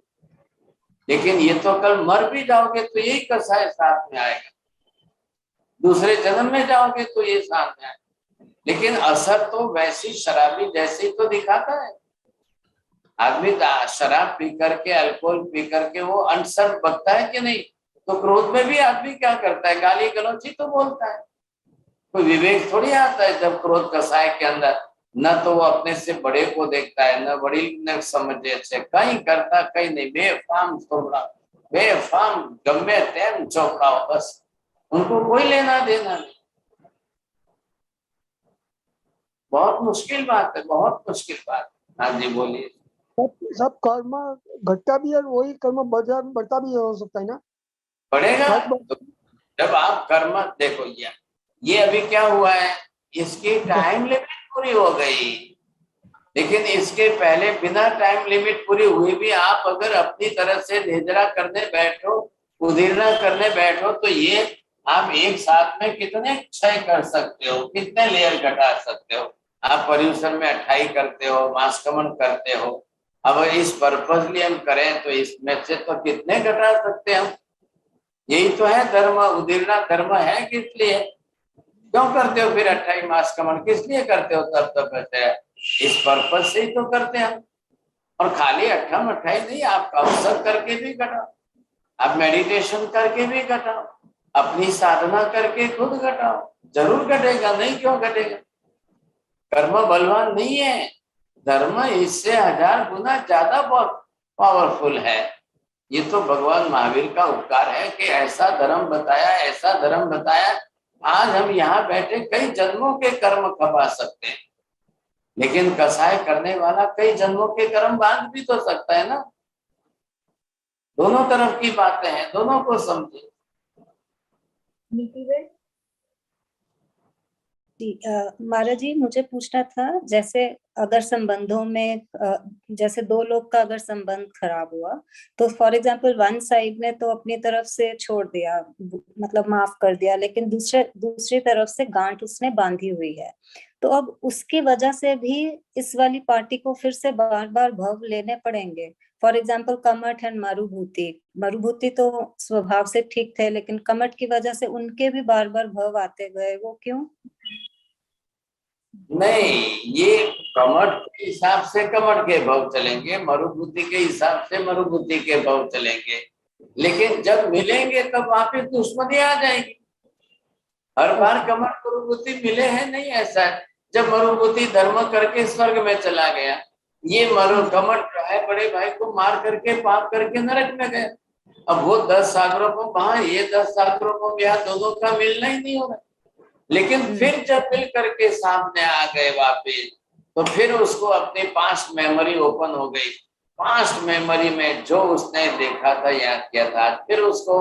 लेकिन ये तो कल मर भी जाओगे तो यही कसाय साथ में आएगा, दूसरे जन्म में जाओगे तो ये साथ में आएगा। लेकिन असर तो वैसी शराबी जैसे ही तो दिखाता है। आदमी शराब पी करके, अल्कोहल पी करके वो अनशन बकता है कि नहीं? तो क्रोध में भी आदमी क्या करता है? गाली गलौज ही तो बोलता है। कोई विवेक थोड़ी आता है जब क्रोध कसाय के अंदर। न तो वो अपने से बड़े को देखता है, न बड़ी न समझे से, कहीं करता कहीं नहीं, बेफाम थोड़ा, बेफाम गम्मे तेम चौकाओ, बस उनको कोई लेना देना नहीं। बहुत मुश्किल बात है, बहुत मुश्किल बात है। हाँ जी बोलिए। सब कर्म घटता भी है और वही कर्म बढ़ता भी हो सकता है ना? बढ़ेगा बहुत तो जब आप कर्म देखो, ये अभी क्या हुआ है, इसकी टाइम लिमिट पूरी हो गई। लेकिन इसके पहले बिना टाइम लिमिट पूरी हुई भी आप अगर अपनी तरफ से निजरा करने बैठो, उदीर्णा करने बैठो, तो ये आप एक साथ में कितने क्षय कर सकते हो, कितने लेयर घटा सकते हो। आप पर्यूषण में 28 करते हो, मास्कमन करते हो। अब इस पर्पजली हम करें तो इसमें से तो कितने घटा सकते हैं हम। यही तो है धर्म, उदीर्णा धर्म है किस लिए? क्यों करते हो फिर 28 मास कमन? किस लिए करते हो? तब कहते हैं इस पर्पज से ही तो करते हैं हम। और खाली 28 नहीं, आप अवसर करके भी घटाओ, आप मेडिटेशन करके भी घटाओ, अपनी साधना करके खुद घटाओ, जरूर घटेगा। नहीं क्यों घटेगा? कर्म बलवान नहीं है, धर्म इससे 1000 गुना ज्यादा पावरफुल है। ये तो भगवान महावीर का उपकार है कि ऐसा धर्म बताया, ऐसा धर्म बताया। आज हम यहाँ बैठे कई जन्मों के कर्म खपा सकते हैं, लेकिन कसाय करने वाला कई जन्मों के कर्म बांध भी तो सकता है ना। दोनों तरफ की बातें हैं, दोनों को समझे। महाराज जी, मुझे पूछना था, जैसे अगर संबंधों में जैसे दो लोग का अगर संबंध खराब हुआ तो फॉर एग्जांपल वन साइड ने तो अपनी तरफ से छोड़ दिया, मतलब माफ कर दिया, लेकिन दूसरी तरफ से गांठ उसने बांधी हुई है, तो अब उसकी वजह से भी इस वाली पार्टी को फिर से बार बार भव लेने पड़ेंगे। For example Kamath and Marubhuti तो स्वभाव से ठीक थे, लेकिन कमठ की वजह से उनके भी बार बार भव आते गए, वो क्यों? नहीं, ये कमठ के हिसाब से कमठ के भाव चलेंगे, मरुभूति के हिसाब से मरुभूति के भाव चलेंगे। लेकिन जब मिलेंगे तब वहां पे दुश्मनी आ जाएगी। हर बार कमठ मरुभूति मिले हैं नहीं, ऐसा है। जब मरुभूति धर्म करके स्वर्ग में चला गया, ये कमठ जो है बड़े भाई को मार करके पाप करके नरक में गए। अब वो 10 सागरों को वहां, ये 10 सागरों को यहाँ, दोनों का मिलना ही नहीं हो रहा। लेकिन फिर जब मिल करके सामने आ गए वापिस, तो फिर उसको अपनी पास्ट मेमोरी ओपन हो गई। पास्ट मेमोरी में जो उसने देखा था, याद किया था, फिर उसको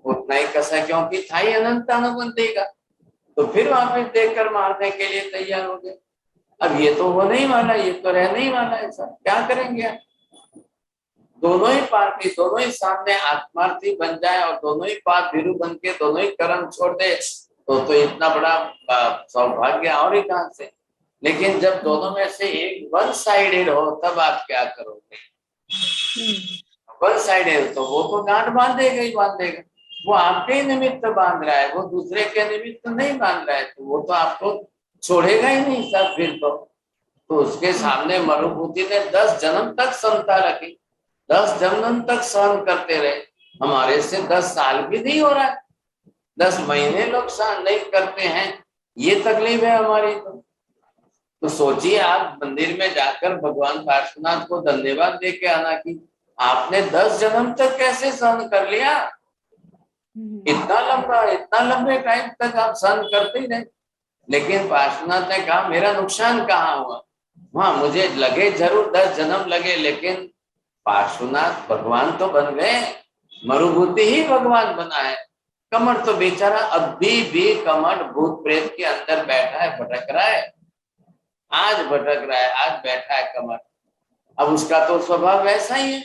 उतना ही कसा, क्योंकि था ही अनंत अनुबंधी का। तो फिर वापिस देखकर मारने के लिए तैयार हो गए। अब ये तो वो नहीं वाला, ये तो रह नहीं वाला, ऐसा क्या करेंगे? दोनों ही पार्टी, दोनों ही सामने आत्मार्थी बन जाए और दोनों ही पाप भीरू बन के दोनों ही कर्म छोड़ दे, तो इतना बड़ा सौभाग्य और ही कहां से। लेकिन जब दोनों में से एक वन साइडेड हो, तब आप क्या करोगे? वन साइडेड तो वो तो गांठ बांधेगा ही बांधेगा। वो आपके ही निमित्त बांध रहा है, वो दूसरे के निमित्त नहीं बांध रहा है, तो वो तो आपको छोड़ेगा ही नहीं सब फिर तो उसके सामने मरुभूति ने 10 जन्म तक समता रखी, 10 जन्म तक सहन करते रहे। हमारे से 10 साल भी नहीं हो रहा है, 10 महीने लोग सहन नहीं करते हैं, ये तकलीफ है हमारी। तो सोचिए, आप मंदिर में जाकर भगवान पार्श्वनाथ को धन्यवाद दे के आना कि आपने 10 जन्म तक कैसे सहन कर लिया। इतना लंबे टाइम तक आप सहन करते ही रहे। लेकिन पार्श्वनाथ ने कहा मेरा नुकसान कहाँ हुआ? वहां मुझे लगे जरूर 10 जन्म लगे, लेकिन पार्श्वनाथ भगवान तो बन गए, मरुभूति ही भगवान बना है। कमठ तो बेचारा अभी भी कमठ भूत प्रेत के अंदर बैठा है, भटक रहा है, आज भटक रहा है, आज बैठा है कमठ। अब उसका तो स्वभाव वैसा ही है।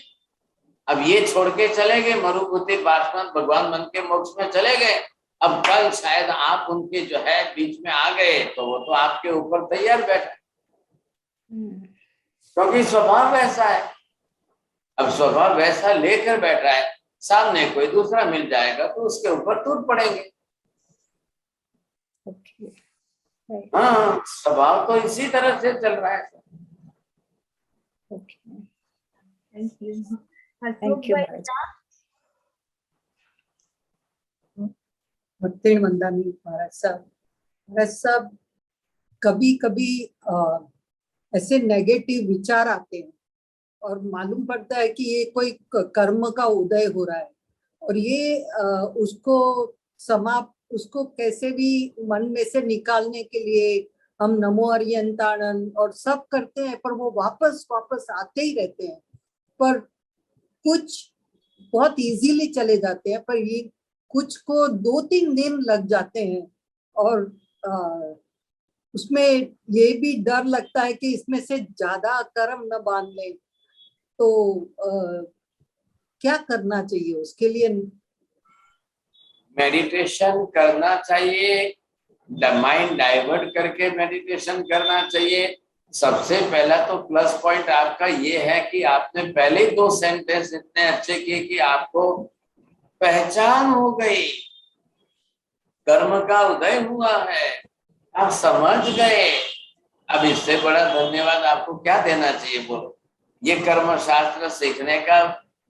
अब ये छोड़ के चले गए, मरुभूति पार्श्वनाथ भगवान बन के मोक्ष में चले गए। अब कल शायद आप उनके जो है बीच में आ गए, तो वो तो आपके ऊपर तैयार बैठा, क्योंकि स्वभाव वैसा है। अब स्वभाव वैसा लेकर बैठा है, सामने कोई दूसरा मिल जाएगा तो उसके ऊपर टूट पड़ेंगे। हाँ, स्वभाव तो इसी तरह से चल रहा है। Thank you. थैंक यू महाराज। मत्तेन वंदामी महाराज साहब कभी कभी ऐसे नेगेटिव विचार आते हैं और मालूम पड़ता है कि ये कोई कर्म का उदय हो रहा है, और ये उसको कैसे भी मन में से निकालने के लिए हम नमो अर्यंताणन और सब करते हैं, पर वो वापस आते ही रहते हैं। पर कुछ बहुत इजीली चले जाते हैं, पर ये कुछ को 2-3 दिन लग जाते हैं, और उसमें ये भी डर लगता है कि इसमें से ज्यादा कर्म न बांध ले, तो क्या करना चाहिए उसके लिए? मेडिटेशन करना चाहिए, माइंड डाइवर्ट करके मेडिटेशन करना चाहिए। सबसे पहला तो प्लस पॉइंट आपका ये है कि आपने पहले 2 सेंटेंस इतने अच्छे किए कि आपको पहचान हो गई, कर्म का उदय हुआ है, आप समझ गए। अब इससे बड़ा धन्यवाद आपको क्या देना चाहिए बोलो? ये कर्म शास्त्र सीखने का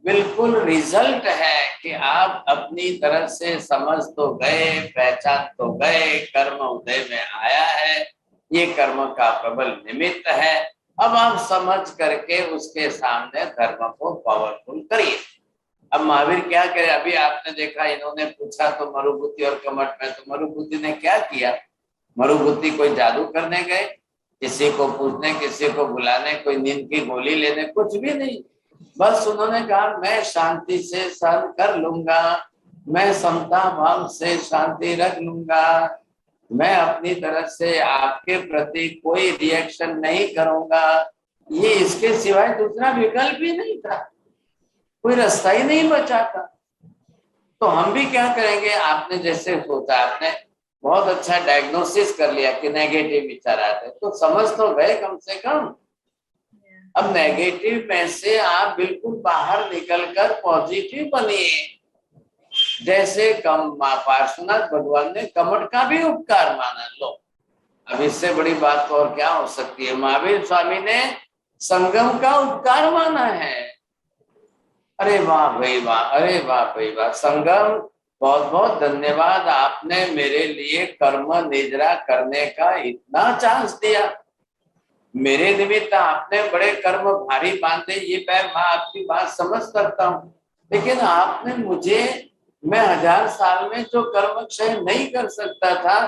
बिल्कुल रिजल्ट है कि आप अपनी तरफ से समझ तो गए, पहचान तो गए, कर्म उदय में आया है, ये कर्म का प्रबल निमित्त है। अब आप समझ करके उसके सामने धर्म को पावरफुल करिए। अब महावीर क्या करे? अभी आपने देखा, इन्होंने पूछा तो मरुभूति और कमठ में, तो मरुभूति ने क्या किया? मरुभूति कोई जादू करने गए, किसी को पूछने, किसी को बुलाने, कोई नींद की गोली लेने, कुछ भी नहीं। बस उन्होंने कहा मैं शांति से सहन कर लूंगा, मैं समता भाव से शांति रख लूंगा, मैं अपनी तरफ से आपके प्रति कोई रिएक्शन नहीं करूंगा। ये इसके सिवाय दूसरा विकल्प ही नहीं था, कोई रास्ता ही नहीं बचा था। तो हम भी क्या करेंगे? आपने जैसे सोचा, आपने बहुत अच्छा डायग्नोसिस कर लिया कि नेगेटिव विचार आते, तो समझ तो गए कम से कम। अब नेगेटिव में से आप बिल्कुल बाहर निकलकर पॉजिटिव बनिए। जैसे पार्श्वनाथ भगवान ने कमठ का भी उपकार माना। लो, अब इससे बड़ी बात तो और क्या हो सकती है? महावीर स्वामी ने संगम का उपकार माना है। अरे वाह भाई वाह, अरे वाह भाई वाह। संगम, बहुत बहुत धन्यवाद, आपने मेरे लिए कर्म निद्रा करने का इतना चांस दिया। मेरे निमित्त आपने बड़े कर्म भारी बांधे, ये मैं आपकी बात समझ सकता हूँ, लेकिन आपने मुझे, मैं 1000 साल में जो कर्म क्षय नहीं कर सकता था,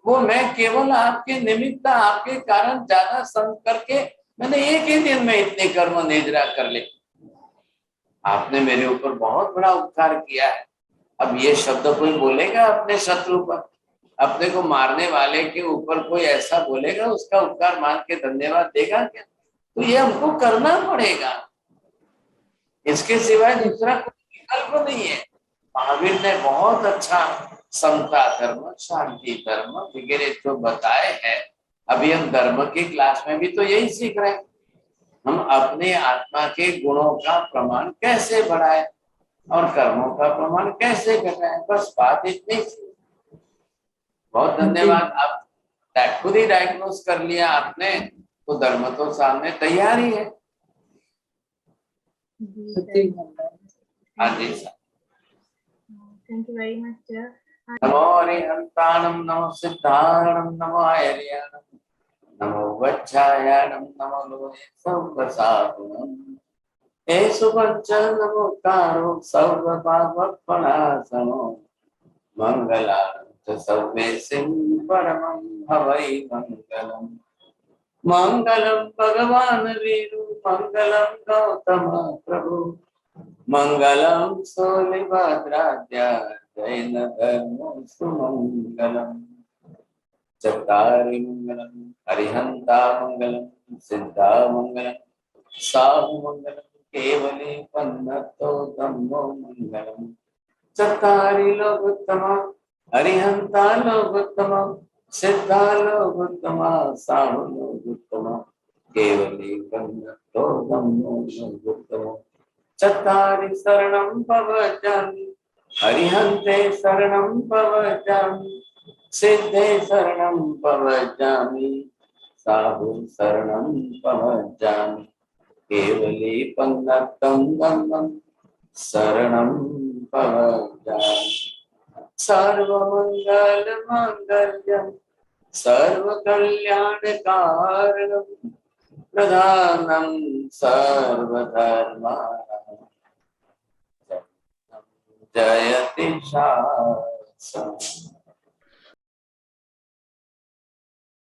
वो मैं केवल आपके निमित्त, आपके कारण ज्यादा श्रम करके मैंने एक ही दिन में इतने कर्म निद्रा कर ले। आपने मेरे ऊपर बहुत बड़ा उपकार किया है। अब ये शब्द कोई बोलेगा अपने शत्रु पर, अपने को मारने वाले के ऊपर कोई ऐसा बोलेगा, उसका उपकार मान के धन्यवाद देगा क्या? तो ये हमको करना पड़ेगा, इसके सिवाय दूसरा कोई विकल्प नहीं है। महावीर ने बहुत अच्छा समता धर्म, शांति धर्म वगैरह जो बताए हैं। अभी हम धर्म की क्लास में भी तो यही सीख रहे हैं, हम अपने आत्मा के गुणों का प्रमाण कैसे बढ़ाएं और कर्मों का प्रमाण कैसे घटाएं। बस बात इतनी सी। बहुत धन्यवाद, आप खुद ही डायग्नोस कर लिया आपने, तो धर्म तो सामने तैयार ही है। हाँ जी sir, thank you very much sir. नमो अरिहंताणं, नमो सिद्धारणं, नमो आर्याणं, नमो वच्छायाणं, नमो लोहे सर्वसाधुनं, एषु वच्च नमोकारो सर्वपापप्रणाशनो, मंगलानि च सर्वेषां परमं हवै मंगलम्। मंगलम भगवान वीरु, मंगलम गौतम प्रभु, मंगलम सोलिभद्राद्या जैन धर्म सुमंगलम। चत्तारि मंगलम, अरिहंता मंगलम, सिद्धा मंगलम, साहु मंगलम, केवले पन्नतो धम्मो मंगलम। चत्तारि लोकोत्तमा, अरिहंता लोकोत्तमा, सिद्धा लोकोत्तमा, साहु लोकोत्तमा, केवले पन्नतो धम्मो लोकोत्तमा। चत्तारि शरणं भवजामि, अरिहन्ते शरणं भवजामि, सिद्धे शरणं प्रव्रजामि साधु शरणं प्रव्रजामि केवले पन्नतं धम्मं शरणं प्रव्रजामि सर्वमंगल मांगल्यं सर्वकल्याणकारणं प्रधानं सर्वधर्माणां जयति शास्त्रम्।